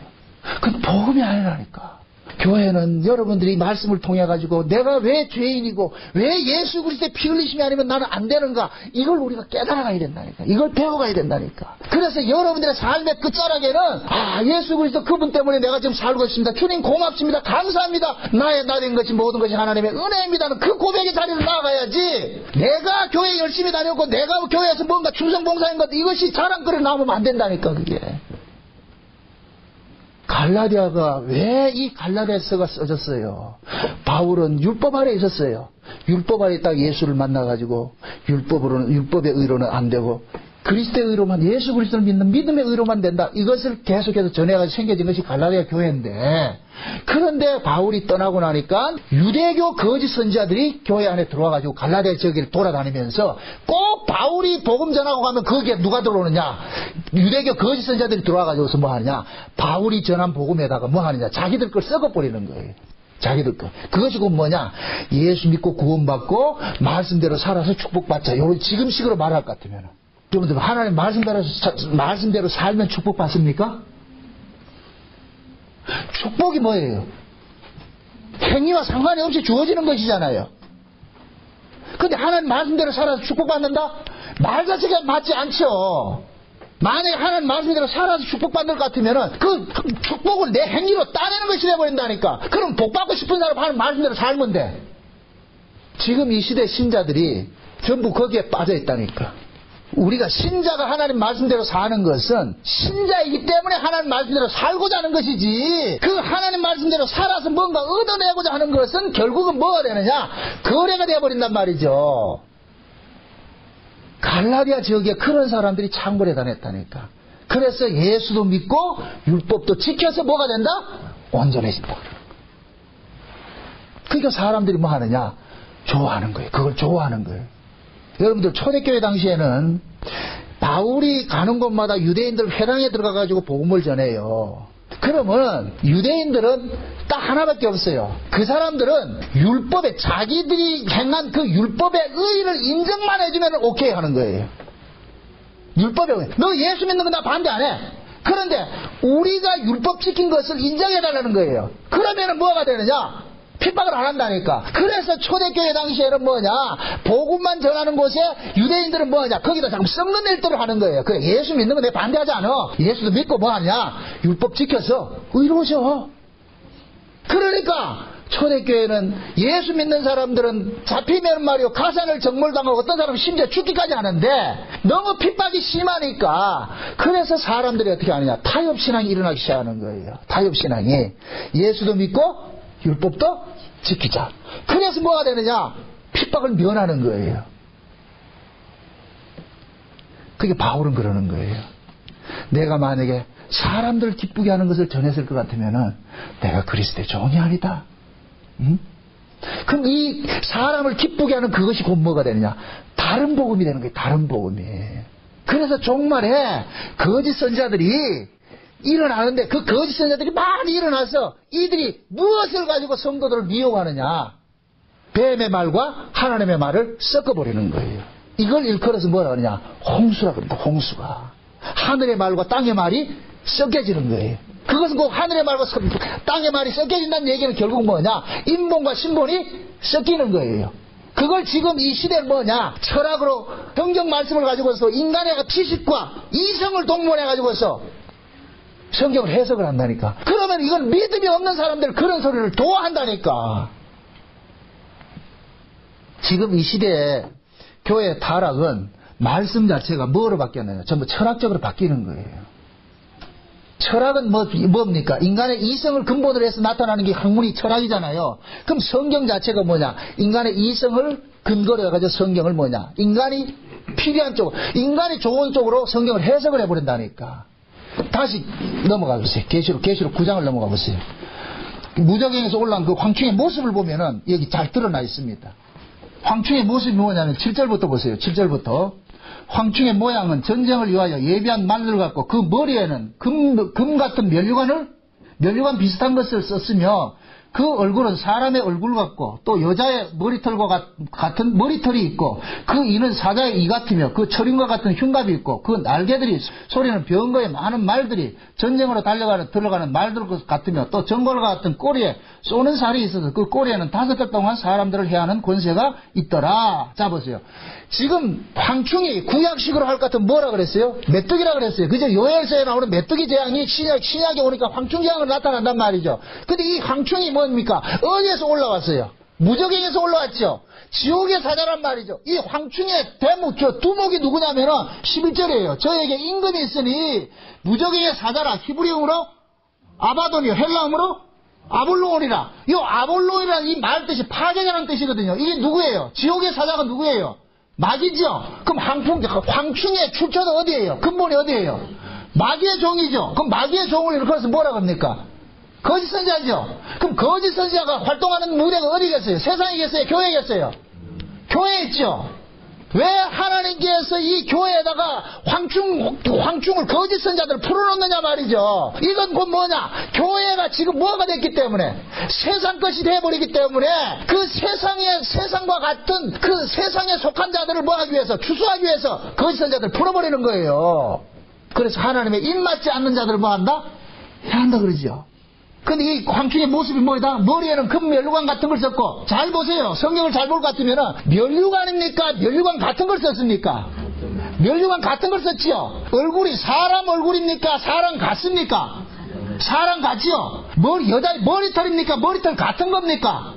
그건 복음이 아니라니까. 교회는 여러분들이 말씀을 통해가지고 내가 왜 죄인이고 왜 예수 그리스도의 피 흘리심이 아니면 나는 안 되는가, 이걸 우리가 깨달아가야 된다니까. 이걸 배워가야 된다니까. 그래서 여러분들의 삶의 끝자락에는 예수 그리스도 그분 때문에 내가 지금 살고 있습니다. 주님 고맙습니다. 감사합니다. 나 된 것이 모든 것이 하나님의 은혜입니다는 그 고백의 자리를 나아가야지. 내가 교회 열심히 다녔고 내가 교회에서 뭔가 충성봉사한 것, 이것이 자랑거리로 남으면 안 된다니까. 그게 갈라디아가 왜 이 갈라디아서가 써졌어요? 바울은 율법 아래 있었어요. 율법 아래 딱 예수를 만나가지고 율법의 의로는 안 되고 그리스도의 의로만, 예수 그리스도를 믿는 믿음의 의로만 된다. 이것을 계속해서 전해가지고 생겨진 것이 갈라디아 교회인데, 그런데 바울이 떠나고 나니까 유대교 거짓 선지자들이 교회 안에 들어와가지고 갈라디아 저기를 돌아다니면서 꼭 바울이 복음 전하고 가면 거기에 누가 들어오느냐? 유대교 거짓 선지자들이 들어와가지고서 뭐 하느냐? 바울이 전한 복음에다가 뭐 하느냐? 자기들 걸 썩어버리는 거예요. 자기들 거. 그것이 곧 뭐냐? 예수 믿고 구원받고 말씀대로 살아서 축복받자. 요런 지금식으로 말할 것 같으면. 여러분들 하나님 말씀대로 살면 축복받습니까? 축복이 뭐예요? 행위와 상관이 없이 주어지는 것이잖아요. 근데 하나님 말씀대로 살아서 축복받는다? 말 자체가 맞지 않죠. 만약에 하나님 말씀대로 살아서 축복받는 것 같으면은 그 축복을 내 행위로 따내는 것이 되어버린다니까. 그럼 복받고 싶은 사람 하나님 말씀대로 살면 돼. 지금 이 시대 신자들이 전부 거기에 빠져 있다니까. 우리가 신자가 하나님 말씀대로 사는 것은 신자이기 때문에 하나님 말씀대로 살고자 하는 것이지, 그 하나님 말씀대로 살아서 뭔가 얻어내고자 하는 것은 결국은 뭐가 되느냐? 거래가 되어버린단 말이죠. 갈라디아 지역에 그런 사람들이 참 오래 다녔다니까. 그래서 예수도 믿고 율법도 지켜서 뭐가 된다? 온전해진다. 그러니까 사람들이 뭐 하느냐? 좋아하는 거예요. 그걸 좋아하는 거예요. 여러분들 초대교회 당시에는 바울이 가는 곳마다 유대인들 회당에 들어가가지고 복음을 전해요. 그러면 유대인들은 딱 하나밖에 없어요. 그 사람들은 율법에 자기들이 행한 그 율법의 의의를 인정만 해주면 오케이 하는 거예요. 율법의 의의. 너 예수 믿는 거 나 반대 안 해. 그런데 우리가 율법 지킨 것을 인정해달라는 거예요. 그러면 뭐가 되느냐? 핍박을 안 한다니까. 그래서 초대교회 당시에는 뭐냐? 복음만 전하는 곳에 유대인들은 뭐냐? 거기다 자꾸 썩는 일들을 하는 거예요. 그래, 예수 믿는 거 내가 반대하지 않아. 예수도 믿고 뭐 하냐? 율법 지켜서 의로워져. 그러니까 초대교회는 예수 믿는 사람들은 잡히면 말이요, 가산을 정몰당하고 어떤 사람은 심지어 죽기까지 하는데 너무 핍박이 심하니까 그래서 사람들이 어떻게 하느냐? 타협신앙이 일어나기 시작하는 거예요. 타협신앙이. 예수도 믿고 율법도 지키자. 그래서 뭐가 되느냐? 핍박을 면하는 거예요. 그게 바울은 그러는 거예요. 내가 만약에 사람들 기쁘게 하는 것을 전했을 것 같으면은 내가 그리스도의 종이 아니다. 응? 그럼 이 사람을 기쁘게 하는 그것이 곧 뭐가 되느냐? 다른 복음이 되는 거예요. 다른 복음이. 그래서 종말에 거짓 선자들이 일어나는데 그 거짓 선자들이 많이 일어나서 이들이 무엇을 가지고 성도들을 미혹하느냐? 뱀의 말과 하나님의 말을 섞어버리는 거예요. 이걸 일컬어서 뭐라 하느냐? 홍수라 그럽니다. 홍수가. 하늘의 말과 땅의 말이 섞여지는 거예요. 그것은 꼭 하늘의 말과 땅의 말이 섞여진다는 얘기는 결국 뭐냐? 인본과 신본이 섞이는 거예요. 그걸 지금 이 시대는 뭐냐? 철학으로 성경 말씀을 가지고서 인간의 지식과 이성을 동원해 가지고서 성경을 해석을 한다니까. 그러면 이건 믿음이 없는 사람들 그런 소리를 도와한다니까. 지금 이 시대의 교회의 타락은 말씀 자체가 뭐로 바뀌었나요? 전부 철학적으로 바뀌는 거예요. 철학은 뭡니까? 인간의 이성을 근본으로 해서 나타나는 게 학문이 철학이잖아요. 그럼 성경 자체가 뭐냐? 인간의 이성을 근거로 해가지고 성경을 뭐냐? 인간이 필요한 쪽, 인간이 좋은 쪽으로 성경을 해석을 해버린다니까. 다시 넘어가 보세요. 계시록 9장을 넘어가 보세요. 무적행에서 올라온 그 황충의 모습을 보면은 여기 잘 드러나 있습니다. 황충의 모습이 뭐냐면 7절부터 보세요. 7절부터. 황충의 모양은 전쟁을 위하여 예비한 말들 같고 그 머리에는 금 같은 면류관 비슷한 것을 썼으며 그 얼굴은 사람의 얼굴 같고 또 여자의 머리털과 같은 머리털이 있고 그 이는 사자의 이 같으며 그 철인과 같은 흉갑이 있고 그 날개들이 소리는 병거의 많은 말들이 전쟁으로 들어가는 말들 같으며 또 정골과 같은 꼬리에 쏘는 살이 있어서 그 꼬리에는 5달 동안 사람들을 해하는 권세가 있더라. 자 보세요. 지금 황충이 구약식으로 할 것 같으면 뭐라 그랬어요? 메뚜기라 그랬어요. 그죠? 요엘서에 나오는 메뚜기 재앙이 신약에 오니까 황충 재앙으로 나타난단 말이죠. 근데 이 황충이 뭡니까? 어디에서 올라왔어요? 무적행에서 올라왔죠. 지옥의 사자란 말이죠. 이 황충의 두목이 누구냐면은 11절이에요. 저에게 임금이 있으니 무적행의 사자라. 히브리어로 아바돈이요. 헬라어로 아볼로온이라. 이 아볼로온이라는 이 말 뜻이 파괴자라는 뜻이거든요. 이게 누구예요? 지옥의 사자가 누구예요? 마귀죠. 그럼 황충의 출처는 어디예요? 근본이 어디예요? 마귀의 종이죠. 그럼 마귀의 종을 일컬어서 뭐라 그럽니까? 거짓 선지자죠. 그럼 거짓 선지자가 활동하는 무대가 어디겠어요? 세상이겠어요? 교회겠어요? 교회에 있죠. 왜 하나님께서 이 교회에다가 황충을 거짓 선지자들을 풀어놓느냐 말이죠. 이건 곧 뭐냐? 교회가 지금 뭐가 됐기 때문에 세상 것이 돼버리기 때문에 그 세상과 같은 그 세상에 속한 자들을 뭐하기 위해서 추수하기 위해서 거짓 선지자들을 풀어버리는 거예요. 그래서 하나님의 입맞지 않는 자들을 뭐한다? 해한다 그러죠. 근데 이 황충의 모습이 뭐다? 머리에는 금 면류관 같은 걸 썼고, 잘 보세요. 성경을 잘 볼 것 같으면은 면류관입니까? 면류관 같은 걸 썼습니까? 면류관 같은 걸 썼지요. 얼굴이 사람 얼굴입니까? 사람 같습니까? 사람 같지요. 여자의 머리털입니까? 머리털 같은 겁니까?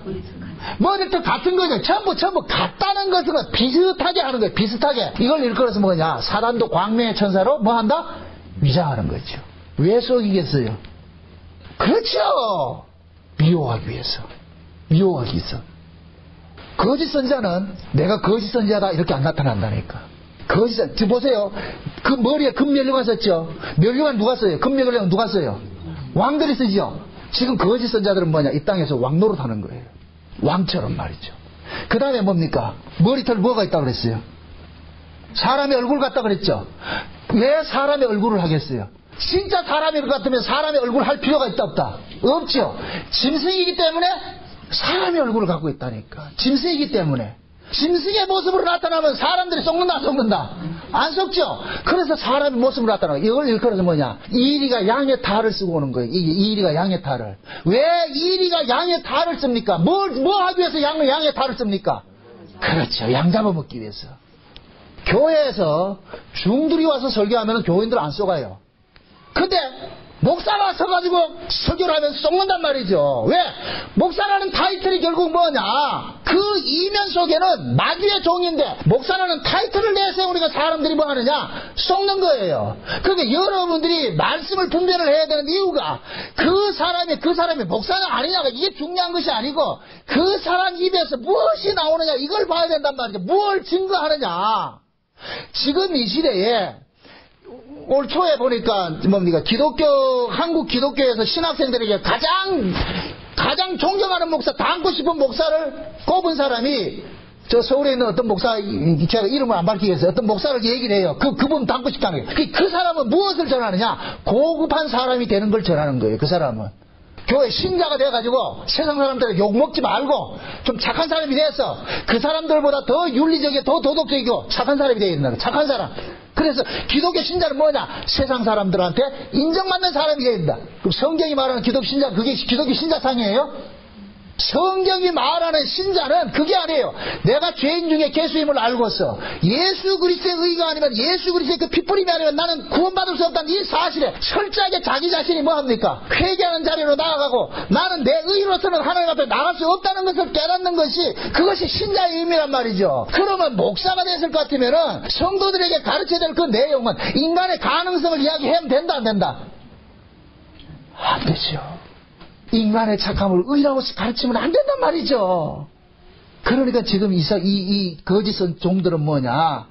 머리털 같은 거죠. 전부 같다는 것은 비슷하게 하는 거예요. 비슷하게. 이걸 일컬어서 뭐냐? 사단도 광명의 천사로 뭐 한다? 위장하는 거죠. 왜 속이겠어요? 그렇죠. 미워하기 위해서. 거짓 선지자는 내가 거짓 선지자다 이렇게 안 나타난다니까. 거짓, 보세요. 그 머리에 금면류관 썼죠? 면류관 누가 써요? 금면류관 누가 써요? 왕들이 쓰죠? 지금 거짓 선자들은 뭐냐? 이 땅에서 왕 노릇하는 거예요. 왕처럼 말이죠. 그 다음에 뭡니까? 머리털 뭐가 있다고 그랬어요? 사람의 얼굴 같다 그랬죠? 왜 사람의 얼굴을 하겠어요? 진짜 사람일 것 같으면 사람의 얼굴을 할 필요가 있다 없다? 없죠. 짐승이기 때문에 사람의 얼굴을 갖고 있다니까. 짐승이기 때문에. 짐승의 모습으로 나타나면 사람들이 썩는다 안 썩는다? 안 썩죠. 그래서 사람의 모습으로 나타나요. 이걸 일컬어서 뭐냐? 이리가 양의 탈을 쓰고 오는 거예요. 이리가 양의 탈을. 왜 이리가 양의 탈을 씁니까? 뭐 하기 위해서 양의 탈을 씁니까? 그렇죠. 양 잡아먹기 위해서. 교회에서 중들이 와서 설교하면 교인들 안 썩어요. 근데 목사가 서가지고 설교를 하면 썩는단 말이죠. 왜? 목사라는 타이틀이 결국 뭐냐? 그 이면 속에는 마귀의 종인데 목사라는 타이틀을 내세우니까 사람들이 뭐 하느냐? 썩는 거예요. 그러니까 여러분들이 말씀을 분별을 해야 되는 이유가 그 사람이 목사는 아니냐가 이게 중요한 것이 아니고 그 사람 입에서 무엇이 나오느냐 이걸 봐야 된단 말이죠. 무엇을 증거하느냐. 지금 이 시대에 올 초에 보니까 뭡니까 한국 기독교에서 신학생들에게 가장 존경하는 목사, 닮고 싶은 목사를 꼽은 사람이 저 서울에 있는 어떤 목사, 제가 이름을 안 밝히겠어요. 어떤 목사를 얘기를 해요. 그분 닮고 싶다는 거예요. 그 사람은 무엇을 전하느냐? 고급한 사람이 되는 걸 전하는 거예요. 그 사람은. 교회 신자가 돼가지고 세상 사람들에게 욕먹지 말고 좀 착한 사람이 돼서 그 사람들보다 더 윤리적이고 더 도덕적이고 착한 사람이 되어야 된다. 착한 사람. 그래서 기독교 신자는 뭐냐? 세상 사람들한테 인정받는 사람이 되어야 된다. 그럼 성경이 말하는 기독교 신자, 그게 기독교 신자상이에요? 성경이 말하는 신자는 그게 아니에요. 내가 죄인 중에 개수임을 알고서 예수 그리스도의 의가 아니면 예수 그리스도의 그 핏부림이 아니면 나는 구원받을 수 없다는 이 사실에 철저하게 자기 자신이 뭐합니까? 회개하는 자리로 나아가고 나는 내 의로서는 하나님 앞에 나갈 수 없다는 것을 깨닫는 것이 그것이 신자의 의미란 말이죠. 그러면 목사가 됐을 것 같으면은 성도들에게 가르쳐야 될 그 내용은 인간의 가능성을 이야기하면 된다 안 된다? 안 되죠. 인간의 착함을 의라고 가르치면 안 된단 말이죠. 그러니까 지금 이 거짓 종들은 뭐냐?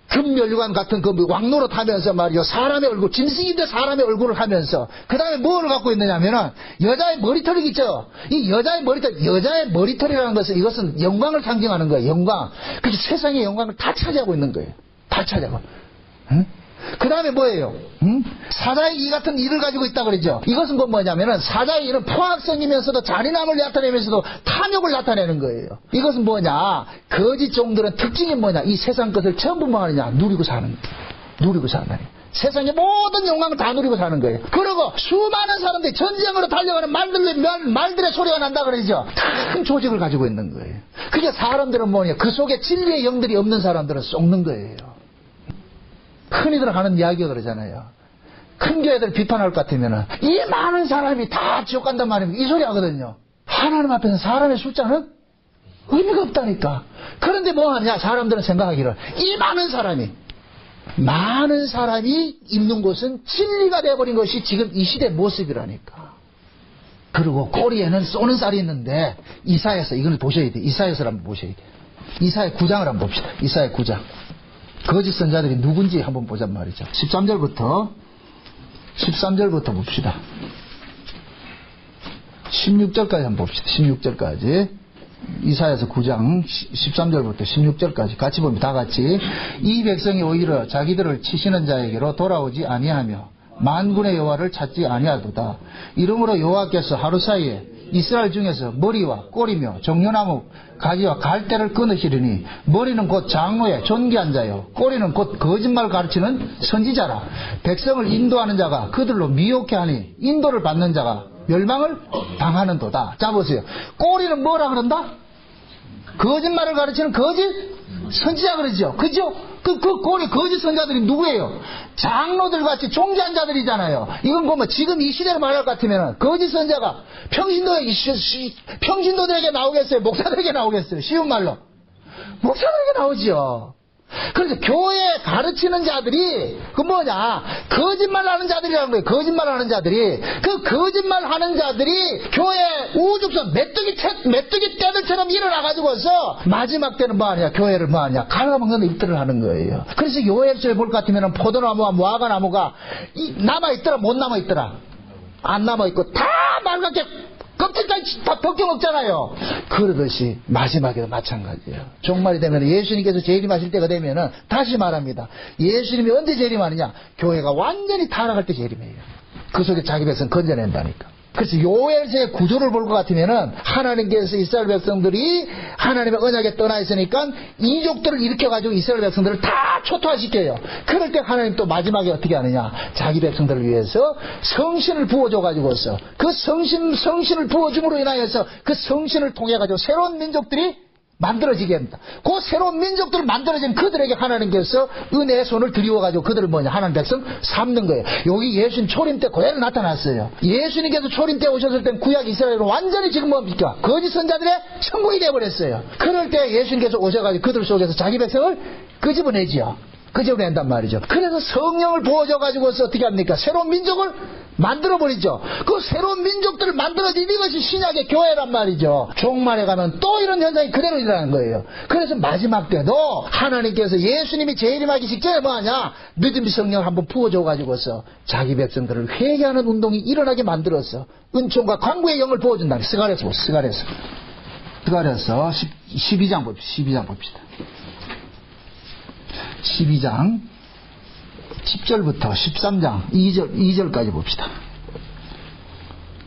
금면류관 같은 그 왕노릇 하면서 말이요. 사람의 얼굴, 짐승인데 사람의 얼굴을 하면서 그 다음에 뭐를 갖고 있느냐면은 여자의 머리털이 있죠. 이 여자의 머리털이라는 것은 이것은 영광을 상징하는 거예요. 영광. 그래서 세상의 영광을 다 차지하고 있는 거예요. 다 차지하고. 응? 그 다음에 뭐예요? 사자의 이 같은 이를 가지고 있다 그러죠. 이것은 뭐냐면은 사자의 이는 포악성이면서도 잔인함을 나타내면서도 탐욕을 나타내는 거예요. 이것은 뭐냐? 거짓 종들은 특징이 뭐냐? 이 세상 것을 전부 뭐 하느냐? 누리고 사는 거예요. 누리고 사는 거예요. 세상의 모든 영광을 다 누리고 사는 거예요. 그리고 수많은 사람들이 전쟁으로 달려가는 말들의 소리가 난다 그러죠. 큰 조직을 가지고 있는 거예요. 그게 사람들은 뭐냐? 그 속에 진리의 영들이 없는 사람들은 썩는 거예요. 흔히들 하는 이야기가 그러잖아요. 큰 교회들 비판할 것 같으면 이 많은 사람이 다 지옥 간단 말입니다. 이 소리 하거든요. 하나님 앞에서 사람의 숫자는 의미가 없다니까. 그런데 뭐 하냐? 사람들은 생각하기를 이 많은 사람이 있는 곳은 진리가 되어버린 것이 지금 이 시대 모습이라니까. 그리고 꼬리에는 쏘는 쌀이 있는데 이사야서 이걸 보셔야 돼요. 이사야서를 한번 보셔야 돼요. 이사야 9장을 한번 봅시다. 이사야 9장. 거짓 선자들이 누군지 한번 보잔 말이죠. 13절부터 봅시다. 16절까지 한번 봅시다. 16절까지. 이사야서 9장 13절부터 16절까지 같이 봅니다. 다 같이. 이 백성이 오히려 자기들을 치시는 자에게로 돌아오지 아니하며 만군의 여호와를 찾지 아니하도다. 이러므로 여호와께서 하루 사이에 이스라엘 중에서 머리와 꼬리며 정려나무 가지와 갈대를 끊으시리니 머리는 곧 장로의 존귀한 자요 꼬리는 곧 거짓말 가르치는 선지자라. 백성을 인도하는 자가 그들로 미혹해 하니 인도를 받는 자가 멸망을 당하는도다. 자 보세요. 꼬리는 뭐라 그런다? 거짓말을 가르치는 거짓 선지자 그러죠. 그죠? 그 꼬리 거짓 선자들이 누구예요? 장로들 같이 종교한 자들이잖아요. 이건 보면 지금 이 시대로 말할 것 같으면 거짓 선자가 평신도들에게 나오겠어요? 목사들에게 나오겠어요? 쉬운 말로 목사들에게 나오죠. 그래서 교회 가르치는 자들이 그 뭐냐, 거짓말하는 자들이라는 거예요. 거짓말하는 자들이. 그 거짓말하는 자들이 교회 우죽선 메뚜기 떼들처럼 일어나가지고서 마지막 때는 뭐하냐, 교회를 뭐하냐, 갉아먹는 일들을 하는 거예요. 그래서 요엘서에 볼 것 같으면 포도나무와 무화과나무가 남아있더라 못 남아있더라? 안 남아있고 다 맑게 껍질까지 다 벗겨먹잖아요. 그러듯이 마지막에도 마찬가지예요. 종말이 되면 예수님께서 재림하실 때가 되면은 다시 말합니다. 예수님이 언제 재림하느냐? 교회가 완전히 타락할 때 재림해요. 그 속에 자기 백성 건져낸다니까. 그래서 요엘서의 구조를 볼 것 같으면은 하나님께서 이스라엘 백성들이 하나님의 언약에 떠나 있으니까 이족들을 일으켜가지고 이스라엘 백성들을 다 초토화시켜요. 그럴 때 하나님 또 마지막에 어떻게 하느냐? 자기 백성들을 위해서 성신을 부어줘가지고서 그 성신을 부어줌으로 인하여서 그 성신을 통해가지고 새로운 민족들이 만들어지게 합니다. 그 새로운 민족들을 만들어진 그들에게 하나님께서 은혜의 손을 들이워가지고 그들을 뭐냐, 하나님 백성 삼는 거예요. 여기 예수님 초림 때 그대로 나타났어요. 예수님께서 초림 때 오셨을 땐 구약 이스라엘은 완전히 지금 뭡니까? 거짓 선자들의 천국이 되어버렸어요. 그럴 때 예수님께서 오셔가지고 그들 속에서 자기 백성을 끄집어내지요. 끄집어낸단 말이죠. 그래서 성령을 부어줘가지고서 어떻게 합니까? 새로운 민족을 만들어버리죠. 그 새로운 민족들을 만들어진 이것이 신약의 교회란 말이죠. 종말에 가면 또 이런 현상이 그대로 일어나는 거예요. 그래서 마지막 때도 하나님께서 예수님이 재림하기 직전에 뭐하냐? 늦은 성령을 한번 부어줘가지고서 자기 백성들을 회개하는 운동이 일어나게 만들어서 은총과 강구의 영을 부어준다. 스가랴서 12장 봅시다. 12장 10절부터 13장 2절까지 봅시다.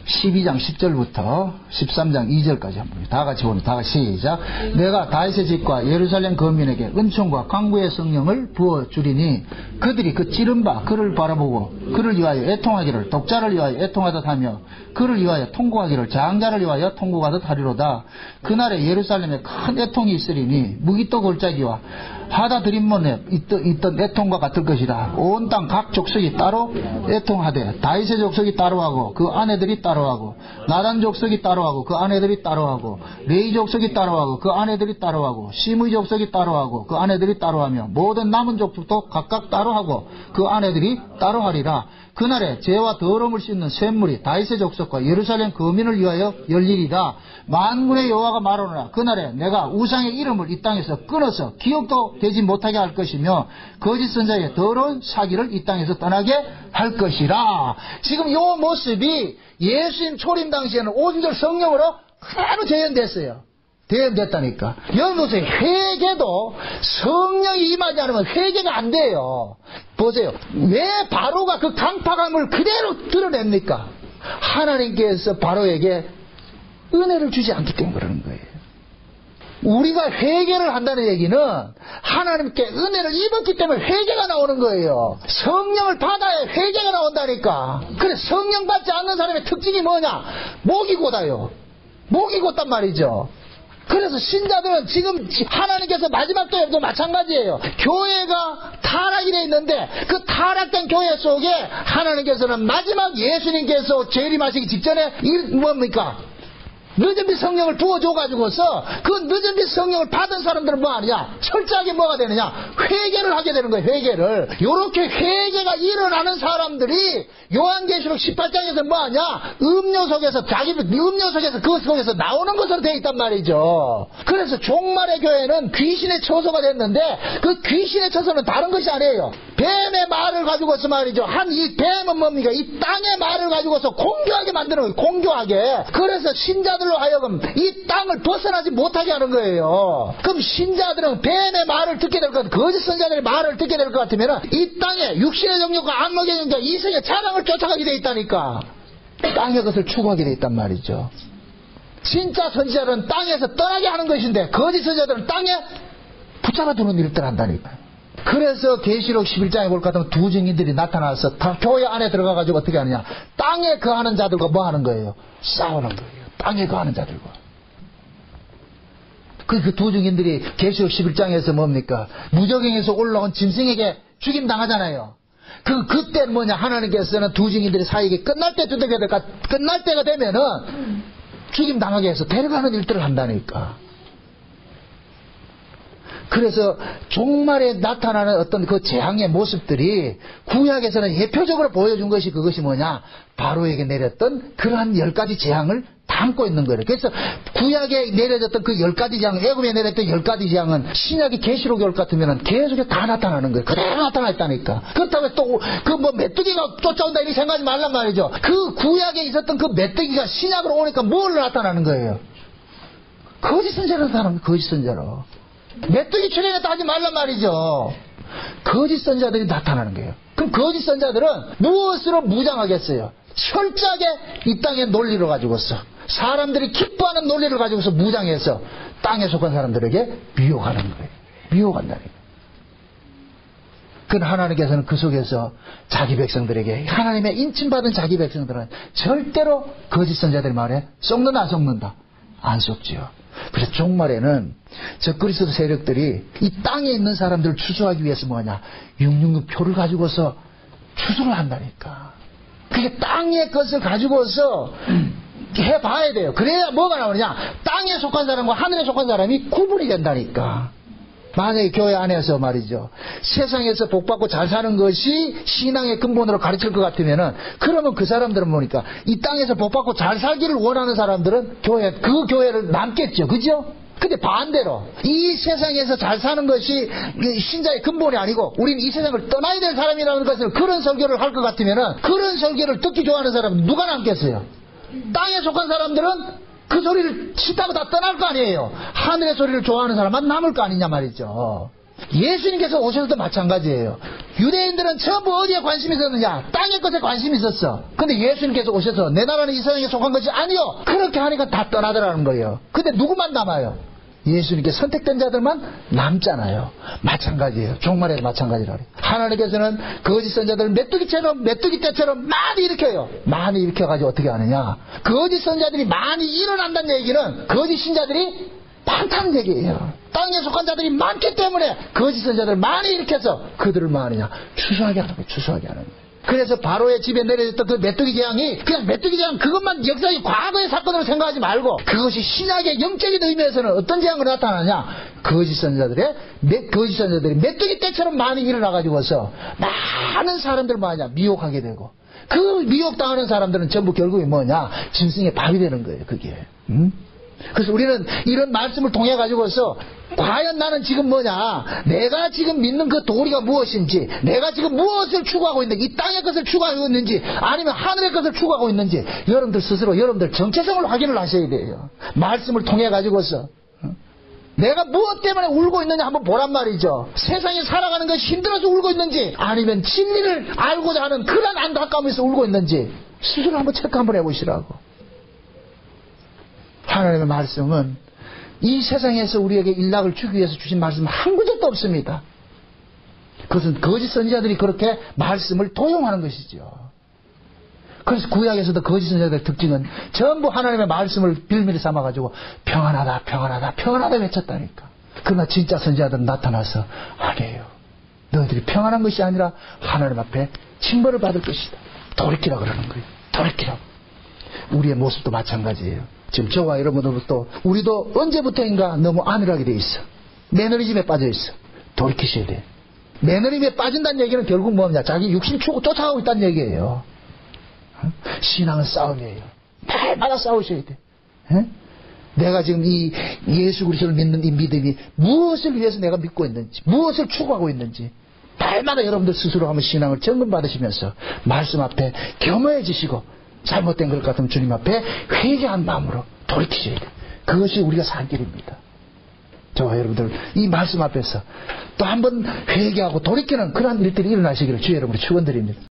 12장 10절부터 13장 2절까지 한번 다 같이 봅니다. 다 같이 시작. 내가 다윗의 집과 예루살렘 거민에게 은총과 강구의 성령을 부어주리니 그들이 그 찌른 바 그를 바라보고 그를 위하여 애통하기를 독자를 위하여 애통하듯 하며 그를 위하여 통곡하기를 장자를 위하여 통곡하듯 하리로다. 그날에 예루살렘에 큰 애통이 있으리니 무기또 골짜기와 하다 드림몬에 있던 애통과 같을 것이다. 온 땅 각 족속이 따로 애통하되 다윗의 족속이 따로하고 그 아내들이 따로하고 나단 족속이 따로하고 그 아내들이 따로하고 레위 족속이 따로하고 그 아내들이 따로하고 시므이 족속이 따로하고 그 아내들이 따로하며 모든 남은 족속도 각각 따로하고 그 아내들이 따로하리라. 그날에 죄와 더러움을 씻는 샘물이 다윗의 족속과 예루살렘 거민을 위하여 열리리라. 만군의 여호와가 말하노라. 그날에 내가 우상의 이름을 이 땅에서 끊어서 기억도 되지 못하게 할 것이며 거짓 선자의 더러운 사기를 이 땅에서 떠나게 할 것이라. 지금 이 모습이 예수님 초림 당시에는 온전히 성령으로 그대로 재현됐어요. 대연됐다니까. 여기 보세요. 회개도 성령이 임하지 않으면 회개가 안 돼요. 보세요. 왜 바로가 그 강팍함을 그대로 드러냅니까? 하나님께서 바로에게 은혜를 주지 않기 때문에 그러는 거예요. 우리가 회개를 한다는 얘기는 하나님께 은혜를 입었기 때문에 회개가 나오는 거예요. 성령을 받아야 회개가 나온다니까. 그래서 성령 받지 않는 사람의 특징이 뭐냐? 목이 곧아요. 목이 곧단 말이죠. 그래서 신자들은 지금 하나님께서 마지막 때에도 마찬가지예요. 교회가 타락이 되어 있는데 그 타락된 교회 속에 하나님께서는 마지막 예수님께서 재림하시기 직전에 뭡니까? 늦은 빛 성령을 부어줘가지고서 그 늦은 빛 성령을 받은 사람들은 뭐 하느냐? 철저하게 뭐가 되느냐? 회개를 하게 되는 거예요. 회개를. 요렇게 회개가 일어나는 사람들이 요한계시록 18장에서 뭐 하냐? 음료 속에서 그 속에서 나오는 것으로 되어 있단 말이죠. 그래서 종말의 교회는 귀신의 처소가 됐는데 그 귀신의 처소는 다른 것이 아니에요. 뱀의 말을 가지고서 말이죠. 이 뱀은 뭡니까? 이 땅의 말을 가지고서 공교하게 만드는 거예요. 공교하게. 그래서 신자들로 하여금 이 땅을 벗어나지 못하게 하는 거예요. 그럼 신자들은 뱀의 말을 듣게 될 것 같으면, 거짓 선자들의 말을 듣게 될 것 같으면 이 땅에 육신의 정욕과 안목의 정욕, 이성의 자랑을 쫓아가게 돼 있다니까. 땅의 것을 추구하게 돼 있단 말이죠. 진짜 선지자들은 땅에서 떠나게 하는 것인데 거짓 선지자들은 땅에 붙잡아두는 일들 한다니까요. 그래서 계시록 11장에 볼 것 같으면 두 증인들이 나타나서 다 교회 안에 들어가가지고 어떻게 하느냐? 땅에 거하는 자들과 뭐 하는 거예요? 싸우는 거예요. 땅에 거하는 자들과. 그 두 증인들이 계시록 11장에서 뭡니까? 무적행에서 올라온 짐승에게 죽임 당하잖아요. 그때 뭐냐? 하나님께서는 두 증인들이 사이에 끝날 때가 되면은 죽임 당하게 해서 데려가는 일들을 한다니까. 그래서 종말에 나타나는 어떤 그 재앙의 모습들이 구약에서는 예표적으로 보여준 것이 그것이 뭐냐? 바로에게 내렸던 그러한 10가지 재앙을 담고 있는 거예요. 그래서 구약에 내려졌던 그 10가지 재앙, 애굽에 내렸던 10가지 재앙은 신약의 계시록 10 같으면 계속 다 나타나는 거예요. 그대로 나타났다니까. 그렇다고 또 그 뭐 메뚜기가 쫓아온다 이렇게 생각하지 말란 말이죠. 그 구약에 있었던 그 메뚜기가 신약으로 오니까 뭘로 나타나는 거예요? 거짓 선자로 나타나는 거예요. 거짓 선자로. 메뚜기 출현했다 하지 말란 말이죠. 거짓 선자들이 나타나는 거예요. 그럼 거짓 선자들은 무엇으로 무장하겠어요? 철저하게 이 땅의 논리를 가지고서, 사람들이 기뻐하는 논리를 가지고서 무장해서 땅에 속한 사람들에게 미혹하는 거예요. 미혹한다는 거예요. 그건 하나님께서는 그 속에서 자기 백성들에게, 하나님의 인침받은 자기 백성들은 절대로 거짓 선자들 말에 썩는다 안 썩는다? 안 썩지요. 그래서 종말에는 적그리스도 세력들이 이 땅에 있는 사람들을 추수하기 위해서 뭐냐? 666 표를 가지고서 추수를 한다니까. 그게 땅의 것을 가지고서 해봐야 돼요. 그래야 뭐가 나오느냐? 땅에 속한 사람과 하늘에 속한 사람이 구분이 된다니까. 만약에 교회 안에서 말이죠, 세상에서 복받고 잘 사는 것이 신앙의 근본으로 가르칠 것 같으면은, 그러면 그 사람들은 뭐니까 이 땅에서 복받고 잘 살기를 원하는 사람들은 그 교회를 남겠죠. 그죠? 근데 반대로 이 세상에서 잘 사는 것이 신자의 근본이 아니고 우리는 이 세상을 떠나야 될 사람이라는 것을, 그런 설교를 할 것 같으면은, 그런 설교를 듣기 좋아하는 사람은 누가 남겠어요? 땅에 속한 사람들은 그 소리를 싫다고 다 떠날 거 아니에요. 하늘의 소리를 좋아하는 사람만 남을 거 아니냐 말이죠. 예수님께서 오셔서도 마찬가지예요. 유대인들은 전부 어디에 관심이 있었느냐? 땅의 것에 관심이 있었어. 근데 예수님께서 오셔서 내 나라는 이 세상에 속한 것이 아니요, 그렇게 하니까 다 떠나더라는 거예요. 근데 누구만 남아요? 예수님께 선택된 자들만 남잖아요. 마찬가지예요. 종말에도 마찬가지라 그래요. 하나님께서는 거짓 선자들을 메뚜기 떼처럼 많이 일으켜요. 많이 일으켜가지고 어떻게 하느냐? 거짓 선자들이 많이 일어난다는 얘기는 거짓 신자들이 많다는 얘기예요. 땅에 속한 자들이 많기 때문에 거짓 선자들을 많이 일으켜서 그들을 뭐 하느냐? 추수하게 하는 거예요. 추수하게 하는 거예요. 그래서 바로의 집에 내려졌던 그 메뚜기 재앙이 그냥 메뚜기 재앙 그것만 역사의 과거의 사건으로 생각하지 말고, 그것이 신약의 영적인 의미에서는 어떤 재앙으로 나타나냐? 거짓 선자들이 메뚜기 떼처럼 많이 일어나가지고서 많은 사람들을 뭐 하냐? 미혹하게 되고, 그 미혹당하는 사람들은 전부 결국에 뭐냐? 짐승의 밥이 되는 거예요. 그게. 그래서 우리는 이런 말씀을 통해 가지고서 과연 나는 지금 뭐냐, 내가 지금 믿는 그 도리가 무엇인지, 내가 지금 무엇을 추구하고 있는지, 이 땅의 것을 추구하고 있는지 아니면 하늘의 것을 추구하고 있는지, 여러분들 스스로 여러분들 정체성을 확인을 하셔야 돼요. 말씀을 통해 가지고서 내가 무엇 때문에 울고 있느냐 한번 보란 말이죠. 세상에 살아가는 것이 힘들어서 울고 있는지, 아니면 진리를 알고자 하는 그런 안타까움에서 울고 있는지 스스로 한번 체크 한번 해보시라고. 하나님의 말씀은 이 세상에서 우리에게 일락을 주기 위해서 주신 말씀 한 구절도 없습니다. 그것은 거짓 선지자들이 그렇게 말씀을 도용하는 것이죠. 그래서 구약에서도 거짓 선지자들의 특징은 전부 하나님의 말씀을 빌미를 삼아가지고 평안하다 평안하다 평안하다 외쳤다니까. 그러나 진짜 선지자들은 나타나서 아니에요, 너희들이 평안한 것이 아니라 하나님 앞에 징벌을 받을 것이다. 돌이키라 그러는 거예요. 돌이키라. 우리의 모습도 마찬가지예요. 지금 저와 여러분들도 우리도 언제부터인가 너무 안일하게 돼 있어. 매너리즘에 빠져 있어. 돌이키셔야 돼. 매너리즘에 빠진다는 얘기는 결국 뭐냐? 자기 육신 쫓아가고 있다는 얘기예요. 신앙은 싸움이에요. 날마다 싸우셔야 돼. 내가 지금 이 예수 그리스도를 믿는 이 믿음이 무엇을 위해서 내가 믿고 있는지, 무엇을 추구하고 있는지 날마다 여러분들 스스로 한번 신앙을 점검받으시면서 말씀 앞에 겸허해지시고, 잘못된 것 같으면 주님 앞에 회개한 마음으로 돌이키셔야 돼요. 그것이 우리가 살 길입니다. 저와 여러분들 이 말씀 앞에서 또 한번 회개하고 돌이키는 그러한 일들이 일어나시기를 주의 여러분을 축원드립니다.